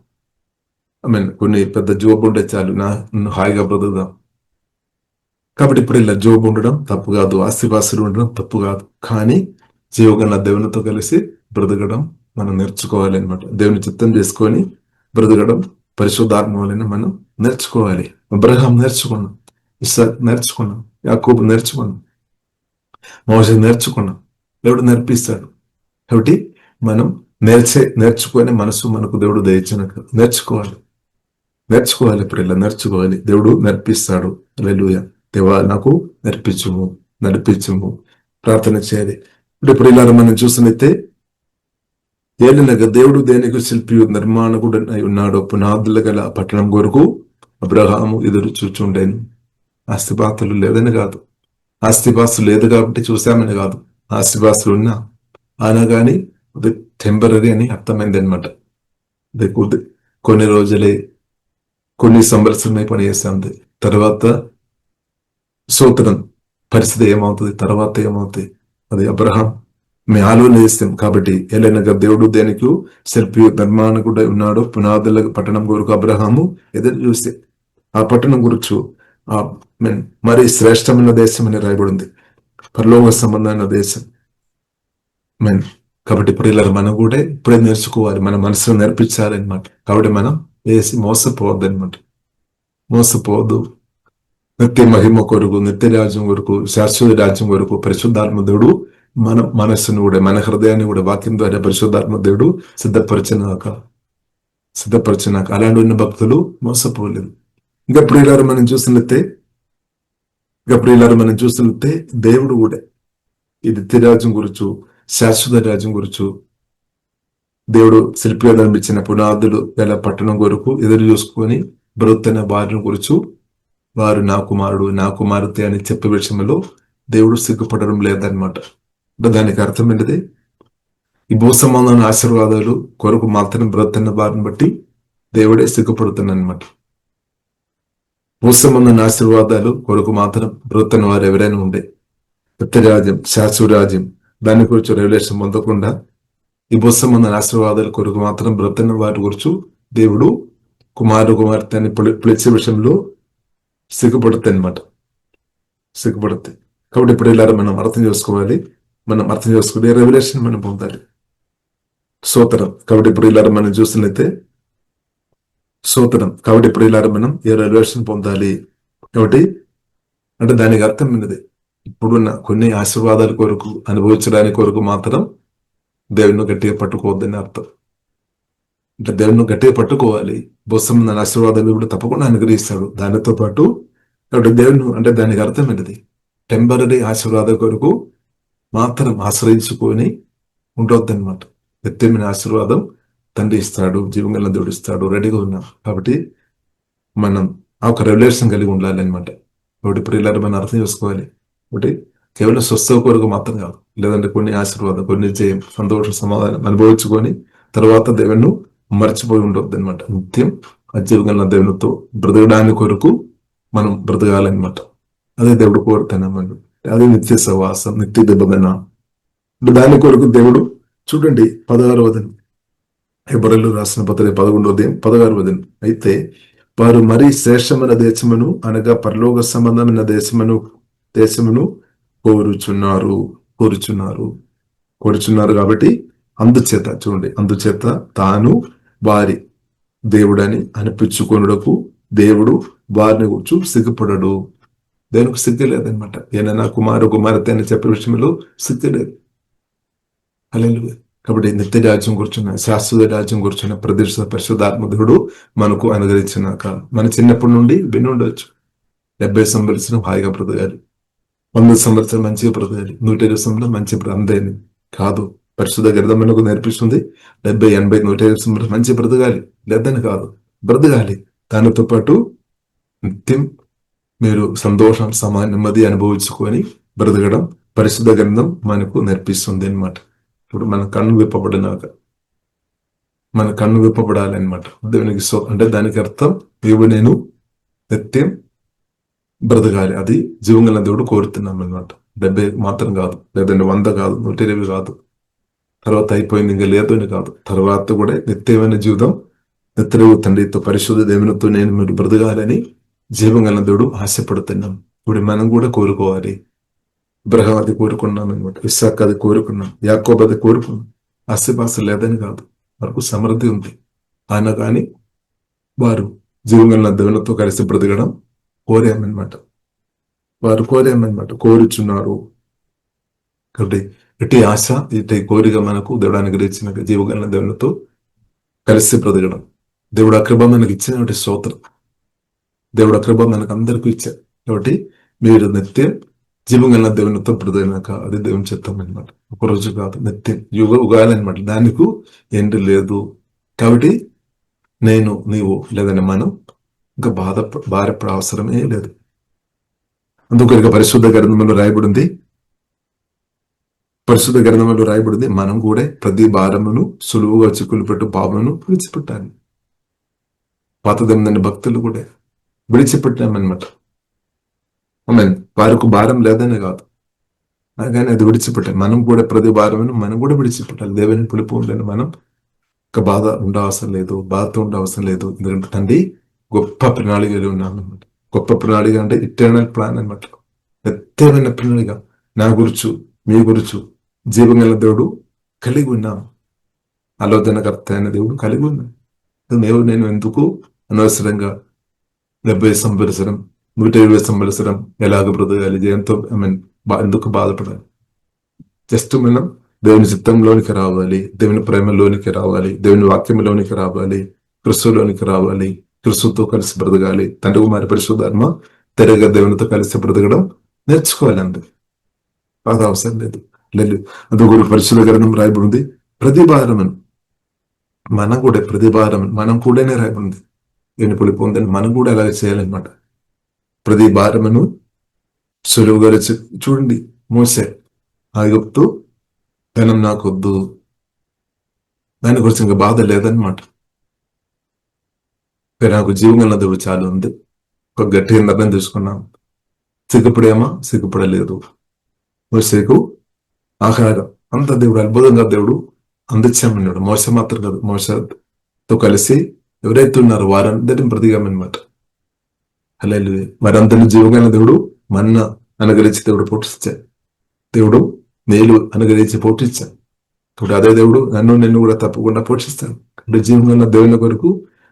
కొన్ని పెద్ద జోబు ఉంటే చాలు, నన్ను హాయిగా బ్రతుకుదాం. కాబట్టి ఇప్పుడు ఇలా జోబు ఉండడం తప్పు కాదు, ఆస్తిపాస్తులు ఉండడం తప్పు కాదు. కానీ జీవగల దేవునితో కలిసి బ్రతకడం మనం నేర్చుకోవాలి అనమాట. దేవుని చిత్తం చేసుకొని బ్రతకడం పరిశుద్ధాత్మ వలన మనం నేర్చుకోవాలి. అబ్రహాం నేర్చుకున్నాం, ఇస్సాకు నేర్చుకున్నాం, యాకోబు నేర్చుకున్నాం, మోషే నేర్చుకున్నాం. దేవుడు నేర్పిస్తాడు. కాబట్టి మనం నేర్చుకునే మనసు మనకు దేవుడు దయచినట్లు నేర్చుకోవాలి. ఇప్పుడు ఇలా నేర్చుకోవాలి. దేవుడు నేర్పిస్తాడు. హల్లెలూయా. దేవా నాకు నడిపించుము ప్రార్థన చేయాలి. ఇప్పుడు ఇలా మనం చూసినైతే ఏలినగా దేవుడు దేనికి శిల్పి నిర్మాణకుడు అయి ఉన్నాడో పునాదులు గల పట్టణం కొరకు అబ్రహాము ఎదురు చూచుండేను. ఆస్తిపాస్తులు లేదని కాదు, ఆస్తిపాస్తులు లేదు కాబట్టి చూసామని కాదు. ఆస్తిపాస్తులు ఉన్నా అయినా కానీ అది టెంపరీ అని అర్థమైంది అనమాట. కొన్ని రోజులే, కొన్ని సంవత్సరమే పని చేస్తుంది. తర్వాత సూత్రం పరిస్థితి ఏమవుతుంది, తర్వాత ఏమవుతుంది, అది అబ్రహాం మేము ఆలోచన చేస్తాం. కాబట్టి ఏలైనగా దేవుడు దేనికి శిల్పి నిర్మాణకుడై ఉన్నాడు పునాదుల పట్టణం కొరకు అబ్రహాము ఎదురు చూస్తే ఆ పట్టణం గురించి మరి శ్రేష్టమైన దేశం అని రాయబడింది, పరలోక సంబంధమైన దేశం. కాబట్టి ఇప్పుడు ఇలా మనం కూడా ఇప్పుడే నేర్చుకోవాలి, మన మనసులో నేర్పించాలన్నమాట. కాబట్టి మనం వేసి మోసపోవద్దు అనమాట. మోసపోవద్దు. నిత్య మహిమ కొరకు, నిత్య రాజ్యం కొరకు, శాశ్వత రాజ్యం కొరకు పరిశుద్ధాత్మ దేవుడు మన మనస్సును కూడా, మన హృదయాన్ని కూడా వాక్యం ద్వారా పరిశుద్ధాత్మ దేవుడు సిద్ధపరిచినాక అలాంటి ఉన్న భక్తులు మోసపోలేదు. ఇంకా ప్రియులారు మనం చూస్తున్నట్టే దేవుడు కూడా ఈ నిత్య రాజ్యం గురించి, శాశ్వత రాజ్యం గురించి దేవుడు శిల్పిగా నిర్మించిన పునాదులు గల పట్టణం కొరకు ఎదురు చూసుకొని బ్రతున్న వారిని గురించి వారు నా కుమారుడు, నా కుమార్తె అని చెప్పే విషయంలో దేవుడు సిగ్గుపడడం లేదనమాట. దానికి అర్థం ఏంటిది? ఈ భూ సంబంధమైన ఆశీర్వాదాలు కొరకు మాత్రం బ్రతున్న వారిని బట్టి దేవుడే సిగ్గుపడుతున్నానమాట. భూ సంబంధమైన ఆశీర్వాదాలు కొరకు మాత్రం బ్రతున్న వారు ఎవరైనా ఉండే నిత్యరాజ్యం, శాశ్వత రాజ్యం దాని గురించి రెవల్యూషన్ పొందకుండా ఈ భూ సంబంధమైన ఆశీర్వాదాల కొరకు మాత్రం బ్రతున్న వారి గురించి దేవుడు కుమార్తె అని పిలిచే విషయంలో సిగ్గుపడుతాయి. కాబట్టి ఇప్పుడు ఇలా మనం అర్థం చేసుకుని రెవల్యూషన్ మనం పొందాలి. స్తోత్రం. కాబట్టి ఇప్పుడు ఇలా మనం చూస్తున్నైతే మనం ఏ రెవల్యూషన్ పొందాలి. కాబట్టి అంటే దానికి అర్థం ఉన్నది, ఇప్పుడున్న కొన్ని ఆశీర్వాదాల కొరకు అనుభవించడానికి కొరకు మాత్రం దేవుని గట్టిగా పట్టుకోవద్దని అర్థం. అంటే దేవుని గట్టిగా పట్టుకోవాలి. బొస్సం ఆశీర్వాదాలు కూడా తప్పకుండా అనుగ్రహిస్తాడు. దానితో పాటు కాబట్టి దేవుని అంటే దానికి అర్థం ఏంటిది? టెంపరీ ఆశీర్వాద కొరకు మాత్రం ఆశ్రయించుకొని ఉండొద్దనమాట. నిత్యమైన ఆశీర్వాదం తండ్రి ఇస్తాడు, జీవంగా దేవుడు ఇస్తాడు, రెడీగా ఉన్నాం. కాబట్టి మనం ఆ ఒక రెవల్యూషన్ కలిగి ఉండాలి అనమాట. కాబట్టి ప్రియులారా మనం అర్థం చేసుకోవాలి. ఒకటి కేవలం స్వస్థ కొరకు మాత్రం కాదు, లేదంటే కొన్ని ఆశీర్వాదం, కొన్ని జయం, సంతోషం, సమాధానం అనుభవించుకొని తర్వాత దేవుని మర్చిపోయి ఉండొద్దు అనమాట. నిత్యం అజీవంగా దేవునితో బ్రతకడానికి కొరకు మనం బ్రతకాలన్నమాట. అదే దేవుడు కోరుతున్నామని. అదే నిత్య సవాసం, నిత్య నిబంధన. దాని కొరకు దేవుడు చూడండి 16వ వచనం, హెబ్రీయులకు రాసిన పత్రిక 11వ అధ్యాయం 16వ వచనం. అయితే వారు మరీ శ్రేష్టమైన దేశమును అనగా పరలోక సంబంధమైన దేశమును కోరుచున్నారు కాబట్టి అందుచేత తాను వారి దేవుడని అనిపించుకొనుటకు దేవుడు వారిని కూర్చు సిగ్గుపడడు. దేనికి సిగ్గు లేదనమాట. ఏదైనా కుమార్తె అని చెప్పే విషయంలో సిగ్గు లేదు. హల్లెలూయా. కాబట్టి నిత్య రాజ్యం కూర్చున్న, శాశ్వత రాజ్యం కూర్చున్న పరిశుద్ధాత్మ దేవుడు మనకు అనుగ్రహించినాక మన చిన్నప్పటి నుండి విని ఉండవచ్చు. 70 సంవత్సరం హాయిగా బ్రతకాలి, 100 సంవత్సరం మంచిగా బ్రతకాలి, 120 సంవత్సరం మంచి అందేని కాదు. పరిశుద్ధ గ్రంథం మనకు నేర్పిస్తుంది 70, 80, 120 సంవత్సరం మంచి బ్రతకాలి లేదని కాదు, బ్రతకాలి. దానితో పాటు నిత్యం మీరు సంతోషం, నెమ్మది అనుభవించుకొని బ్రతకడం పరిశుద్ధ గ్రంథం మనకు నేర్పిస్తుంది అనమాట. ఇప్పుడు మన కన్ను విప్పబడాలి అనమాట. దేవునికి అంటే దానికి అర్థం నేను నిత్యం బ్రతకాలి. అది జీవంగల దేవుడు కోరుతున్నాం అనమాట. 70 మాత్రం కాదు, లేదంటే 100 కాదు, 120 కాదు, తర్వాత అయిపోయింది ఇంకా లేదు అని కాదు. తర్వాత కూడా నిత్యమైన జీవితం, నిత్యవు తండ్రితో పరిశుద్ధ దేవునితో మీరు బ్రతకాలని జీవంగల దేవుడు ఆశపడుతున్నాం. ఇప్పుడు మనం కూడా కోరుకోవాలి. ఇబ్రహాం అది కోరుకున్నాం అనమాట, ఇస్సాక్ అది కోరుకున్నాం, యాకోబు అది కోరుకున్నాం. ఆశపాస లేదని కాదు, వరకు సమృద్ధి ఉంది. ఆయన కానీ వారు జీవంగల దేవునితో కలిసి బ్రతకడం కోరుచున్నారు. కాబట్టి ఇటు ఆశ, ఇటు కోరిక మనకు దేవుడు అనుగ్రహించిన జీవగల దేవునితో కలిసి బ్రతకడం. దేవుడు అకృప మనకు ఇచ్చిన స్తోత్రం. దేవుడు అకృప మనకు అందరికీ ఇచ్చారు. కాబట్టి మీరు నిత్యం జీవగల దేవునితో బ్రతకినాక అది దేవుని చిత్తం అనమాట. ఒకరోజు కాదు, నిత్యం ఉగాలన్నమాట. దానికి ఎండు లేదు. కాబట్టి నీవు లేదని మనం ఇంకా బాధపడే అవసరమే లేదు. అందుకని పరిశుద్ధ గ్రంథంలో రాయబడింది మనం కూడా ప్రతి భారమును సులువుగా చిక్కులు పెట్టు పాపమును విడిచిపెట్టాలి. పాతదేమని భక్తులు కూడా విడిచిపెట్టామన్నమాట. వారికి భారం లేదని కాదు, కానీ అది విడిచిపెట్టాలి. మనం కూడా ప్రతి భారమును మనం కూడా విడిచిపెట్టాలి. దేవుని పిలుపు ఉండని మనం ఒక బాధ ఉండవసరం లేదు, బాధతో ఉండవసరం లేదు. ఎందుకంటే తండ్రి గొప్ప ప్రణాళికలు ఉన్నామన్నమాట. గొప్ప ప్రణాళిక అంటే ఇటర్నల్ ప్లాన్ అనమాట. ప్రత్యేకమైన ప్రణాళిక నా గురుచు, మీ గురుచు జీవగల దేవుడు కలిగి ఉన్నాం. ఆలోచనకర్త అయిన దేవుడు కలిగి ఉన్నాం. నేను ఎందుకు అనవసరంగా 70 సంవత్సరం 120 సంవత్సరం ఎలాగ బ్రతకాలి, ఎంతో ఎందుకు బాధపడాలి? జస్ట్ మనం దేవుని చిత్తంలోనికి రావాలి, దేవుని ప్రేమలోనికి రావాలి, దేవుని వాక్యంలోనికి రావాలి, క్రిస్తులోనికి రావాలి, క్రిస్తుతో కలిసి బ్రతకాలి. తండ్రి కుమారి పరిశుద్ధాత్మ తెరగా దేవునితో కలిసి బ్రతకడం నేర్చుకోవాలి. అంతే, బాధ అవసరం లేదు. లేదు, అందుకు పరిశుద్ధ గ్రంథం రాయబడింది, ప్రతిభారమని మనం కూడా మనం కూడానే రాయబడింది. వెనుపులి పొందని మనం కూడా అలాగే చేయాలన్నమాట. ప్రతి భారమును సులువుగా చూడండి. మోసే ఐగుప్తు ధనం నాకొద్దు, దాని గురించి ఇంకా బాధ లేదనమాట. నాకు జీవగల దేవుడు చాలా ఉంది, ఒక గట్టిగా నిర్ణయం తీసుకున్నాం. సిగ్గుపడేమా? సిగ్గుపడలేదు. మోసేకు ఆహారం అంత దేవుడు అద్భుతంగా దేవుడు అందించామన్నాడు. మోస మాత్రం కాదు, మోసతో కలిసి ఎవరైతే ఉన్నారో వారందరిని ప్రతిగామన్నమాట. హల్లెలూయా. వారందరినీ జీవగల దేవుడు మన్నా అనుగ్రహించి దేవుడు పోషించాడు. దేవుడు మేలు అనుగ్రహించి పోషించాడు. ఇప్పుడు అదే దేవుడు నిన్ను కూడా తప్పకుండా పోషిస్తాడు. ఇప్పుడు జీవగల దేవుని కొరకు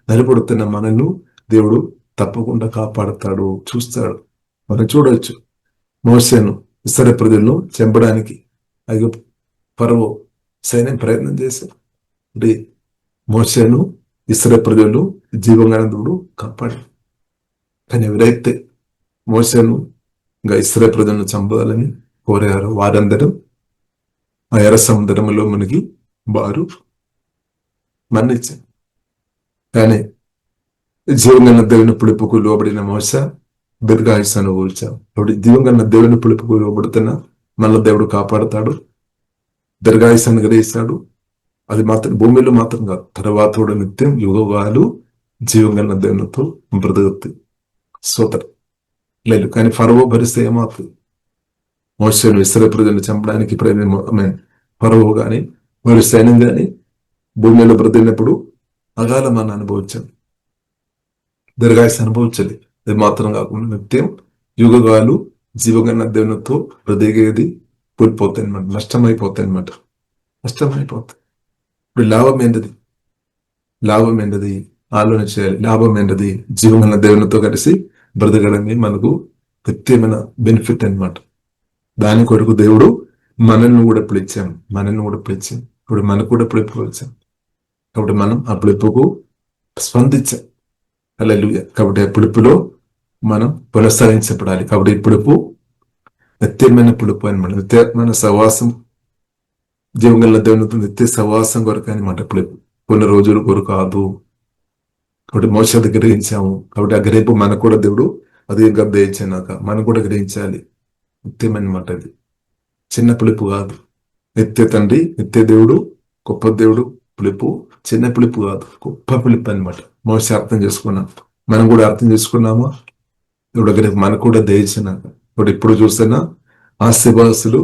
నిలబడుతున్న మనల్ని దేవుడు తప్పకుండా కాపాడుతాడు, చూస్తాడు. మనం చూడవచ్చు, మోసేను ఇశ్రాయేలు ప్రజలను చంపడానికి ఫరో సైన్యం ప్రయత్నం చేశారు. అంటే మోసేను ఇశ్రాయేలు ప్రజలు జీవగల దేవుడు కాపాడు. కానీ ఎవరైతే మోసేను ఇంకా ఇశ్రాయేలు ప్రజలను చంపాలని కోరారో వారందరూ ఆ ఎర్ర సముద్రంలో మునిగి వారు మరణించారు. కానీ జీవంగల దేవుని పిలుపుకు లోబడిన మోస దీర్ఘాయుస్సు అనుభవించారు. ఇప్పుడు జీవంగల దేవుని పిలుపుకు లోబడుతున్న మళ్ళీ దేవుడు కాపాడుతాడు, దీర్ఘాయుస్సు అనుగ్రహిస్తాడు. అది మాత్రం భూమిలో మాత్రం కాదు, తర్వాత కూడా నిత్యం యుగాలు జీవంగల దేవునితో బ్రతుకుతుంది. సోదరు లేదు. కానీ ఫరో భరిస్తే ఏమవుతుంది? మోసేను ఇశ్రాయేలు ప్రజలను చంపడానికి ఫరో గాని వారి సైన్యం గాని భూమిలో బ్రతికినప్పుడు అకాల మనం అనుభవించాం, దీర్ఘాయుస్సు అనుభవించాలి. అది మాత్రం కాకుండా నిత్యం యుగాలు జీవగణ దేవునితో బ్రతికేది కూలిపోతాయి అనమాట, నష్టమైపోతాయి అనమాట, నష్టమైపోతాయి. ఇప్పుడు లాభం ఏంటది? లాభం ఏంటది? ఆలోచన చేయాలి. లాభం ఏంటది? జీవగణ దేవునితో కలిసి బ్రతకడమే మనకు నిత్యమైన బెనిఫిట్ అనమాట. దాని కొరకు దేవుడు మనల్ని కూడా పిలిచాం. ఇప్పుడు మనకు కూడా పిలుపు వచ్చాం. కాబట్టి మనం ఆ పిలుపుకు స్పందించాం. హల్లెలూయా. కాబట్టి ఆ పిలుపులో మనం పునఃస్థరించబడాలి. కాబట్టి ఈ పిలుపు నిత్యమైన పిలుపు అనమాట, నిత్యమైన సహవాసం. జీవగల దేవునితో నిత్య సహవాసం కొరకు అనమాట పిలుపు, కొన్ని రోజుల కొరకు కాదు. కాబట్టి మోస గ్రహించాము. కాబట్టి ఆ గ్రహింపు మనకు కూడా దేవుడు అది దయచేనాక మనం కూడా గ్రహించాలి. నిత్యమన్నమాట, అది చిన్న పిలుపు కాదు. నిత్య తండ్రి, నిత్య దేవుడు, గొప్ప దేవుడు పిలుపు చిన్న పిలుపు కాదు, గొప్ప పిలుపు అనమాట. మోస అర్థం చేసుకున్నాం, మనం కూడా అర్థం చేసుకున్నామా? దేవుడు గ్రహింపు మనకు కూడా దయచేనాక. ఇప్పుడు ఇప్పుడు చూస్తున్నా ఆస్తివాసులు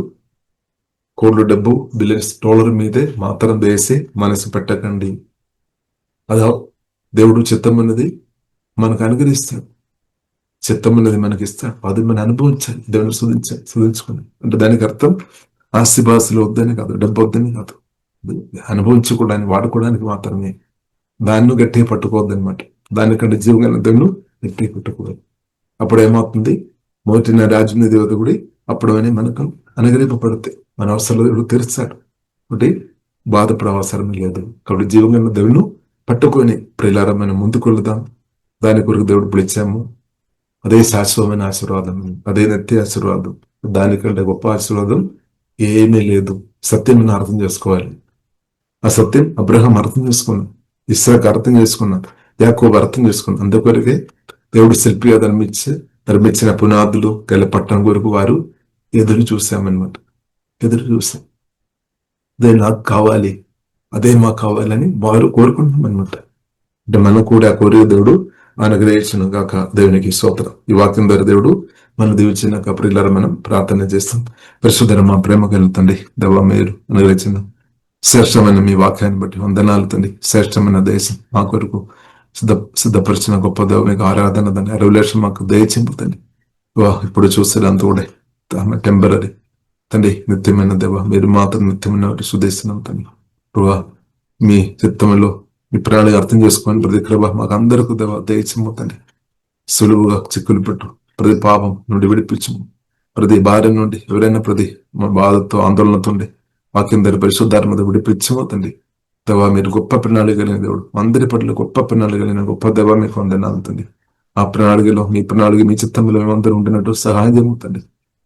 కోట్లు డబ్బు $1 మీదే మాత్రం వేసి మనసు పెట్టకండి. అదా దేవుడు చిత్తం ఉన్నది మనకు అనుగ్రహిస్తాడు, చిత్తం ఉన్నది మనకి ఇస్తాడు. అది మనం అనుభవించాలి, దేవుని సుధించుకుని. అంటే దానికి అర్థం ఆస్తిపాస్తులు వద్దని కాదు, డబ్బు వద్దని కాదు, అనుభవించుకోవడానికి వాడుకోవడానికి మాత్రమే. దాన్ని గట్టిగా పట్టుకోవద్దనమాట. దానికంటే జీవగల దేవుని గట్టిగా పట్టుకోవాలి. అప్పుడు ఏమవుతుంది? మొదటి రాజుని దేవత కూడా అప్పుడు అని మనకు అనుగ్రహింపబడితే మన అవసరాలు దేవుడు తీరుస్తాడు. ఒకటి బాధపడే అవసరం లేదు. కాబట్టి జీవగల దేవుని పట్టుకొని ప్రియులారా మనం ముందుకు వెళదాం. దాని కొరకు దేవుడు పిలిచాము. అదే శాశ్వతమైన ఆశీర్వాదం, అదే నిత్య ఆశీర్వాదం. దానికంటే గొప్ప ఆశీర్వాదం ఏమీ లేదు. సత్యం మనం అర్థం చేసుకోవాలి. ఆ సత్యం అబ్రహాం అర్థం చేసుకున్నాం, ఇస్సాకు అర్థం చేసుకున్నాం, యాకోబు అర్థం చేసుకున్నాం. అందుకొరకే దేవుడు శిల్పిగా నిర్మించిన పునాదులు గల పట్టణం కొరకు వారు ఎదురు చూసామన్నమాట. ఎదురు చూసాం. అదే నాకు కావాలి, అదే మాకు కావాలని వారు కోరుకుంటున్నాం అనమాట. అంటే మనం కూడా కోరిక దేవుడు అనుగ్రహించిన గాక. దేవునికి స్తోత్రం. ఈ వాక్యం ద్వారా దేవుడు మనం దీవించిన ప్రియులారా మనం ప్రార్థన చేస్తాం. పరిశుద్ధ మా ప్రేమ కలుగుతండి, దేవా మీరు అనుగ్రహించిన శ్రేష్టమైన మీ వాక్యాన్ని బట్టి వందనాలు తండ్రి. శ్రేష్టమైన దేశం మా కొరకు సిద్ధపరిచిన గొప్ప దేవ మీకు ఆరాధన తండ్రి. రెవల్యూషన్ మాకు దయచింపుతండి. ఇప్పుడు చూసేదంతా కూడా టెంపరీ తండ్రి. నిత్యమైన దేవ మీరు మాత్రం నిత్యమైన సుదేశనం తండ్రి. ప్రభా మీ చిత్తంలో మీ ప్రాణాలు అర్థం చేసుకొని ప్రతి కృప మాకు అందరికీ దేవ దయచింపుతండి. సులువుగా చిక్కులు పెట్టు ప్రతి పాపం నుండి విడిపించము. ప్రతి భార్య నుండి ఎవరైనా ప్రతి బాధతో ఆందోళనతో ఉండి వాక్యం ధర పరిశుద్ధాత్మత విడిపించము తండ్రి. దేవా మీరు గొప్ప ప్రణాళిక కలిగిన దేవుడు, అందరి పట్ల గొప్ప ప్రణాళిక కలిగిన గొప్ప దేవా మీకు వందనాలుతుంది. ఆ ప్రణాళికలో మీ ప్రణాళిక మీ చిత్తంలో మేమందరూ ఉండినట్టు సహాయం జరుగుతుంది.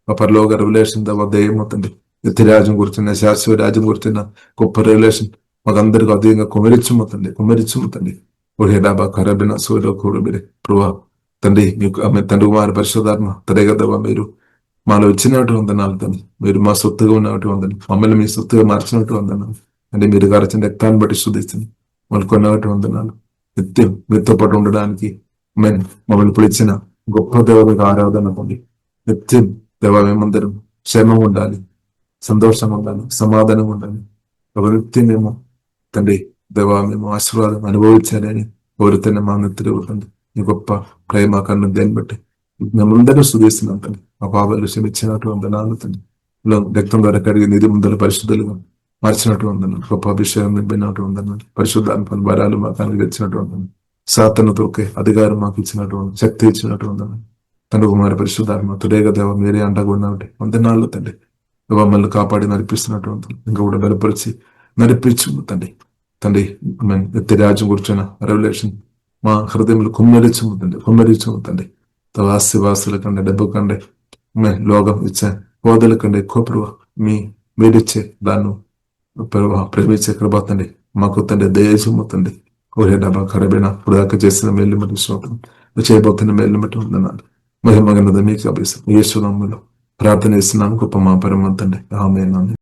ఆ పరలోక రెవల్యూషన్ దేవా దయమవుతుంది. నిత్య రాజ్యం గురించిన శాశ్వత రాజ్యం గురించిన గొప్ప రెవల్యూషన్ మాకందరికీ అధికంగా కుమరించుముతండి. ఒడే డాబా కరబిన సూర్య కూడబిరి ప్రభా తండ్రి మీకు ఆమె తండ్రి కుమారి పరిశుధాత్మ తరేగా దేవా మీరు మాలో ఇచ్చినట్టు వందనాలు తండ్రి. మీరు మా సొత్తుగా ఉన్నట్టు వందనాలు, మమ్మల్ని మీ సొత్తుగా మార్చినట్టు వందనాలు. అంటే మీరు గారచిన రక్తాన్ని బట్టి శుద్ధిస్తుంది మళ్ళీ కొన్నట్టు వందనాలు. నిత్యం మీతో పాటు ఉండడానికి మమ్మల్ని పిలిచిన గొప్ప దేవ మీకు ఆరాధన పొంది నిత్యం దేవ మేమందరం క్షేమం ఉండాలి, సంతోషంగా ఉండాలి, సమాధానం ఉండాలి. ఒక నిత్యం మేము తండ్రి దేవ మేము ఆశీర్వాదం అనుభవించాలని కోరితేనే మా నిత్యులు ఉంటుంది. ఈ గొప్ప ప్రేమ కన్ను దేని బట్టి మేమందరూ శుద్ధిస్తున్నాం తండ్రి. మా పాపాలు క్షమించినట్టు వందనాలు తండ్రి. రక్తం ద్వారా కడిగి నిధి ముందర పరిశుద్ధులుగా మార్చినట్టు ఉందన్నాను. గొప్ప అభిషేకం నింపినట్టు ఉందన్నాను. పరిశుద్ధాత్మ వరాలు మాకు అనుగ్రహించినట్టు ఉందన్నాను. సాతనతోకే అధికారం మాకు ఇచ్చినట్టు ఉంది, శక్తి ఇచ్చినట్టు ఉందన్నాను. తండ్రి కుమారి పరిశుద్ధాత్మ తురేగ దేవ మీరే అండగా ఉన్నట్టు వందనాలు తండ్రి. మమ్మల్ని కాపాడి నడిపిస్తున్నట్టు ఉంటుంది. ఇంకా కూడా బలపరిచి నడిపించు తండ్రి. తండ్రి నిత్య రాజ్యం కూర్చున్న రెవల్యూషన్ మా హృదయంలో కుమ్మరించు తండ్రి. ఆస్తివాసుల కంటే డబ్బు కంటే లోకం ఇచ్చే హోదల కంటే ఎక్కువ ప్రభావ మీరిచ్చే దాన్ని ప్రేమించే కృప తండ్రి మాకు తండ్రి దయచేము తండ్రి. ఓరే డబ్బా ఖరబైన ఇప్పుడు దాకా చేసిన మేలు మట్టి చేయబోతున్న మేలు మట్టి ఉందన్నాను. మహిమగనద మీకు అభిషేకం యేసు నామములో ప్రార్థన చేస్తున్నాను గొప్ప మా పరమ తండ్రి. ఆమేన్.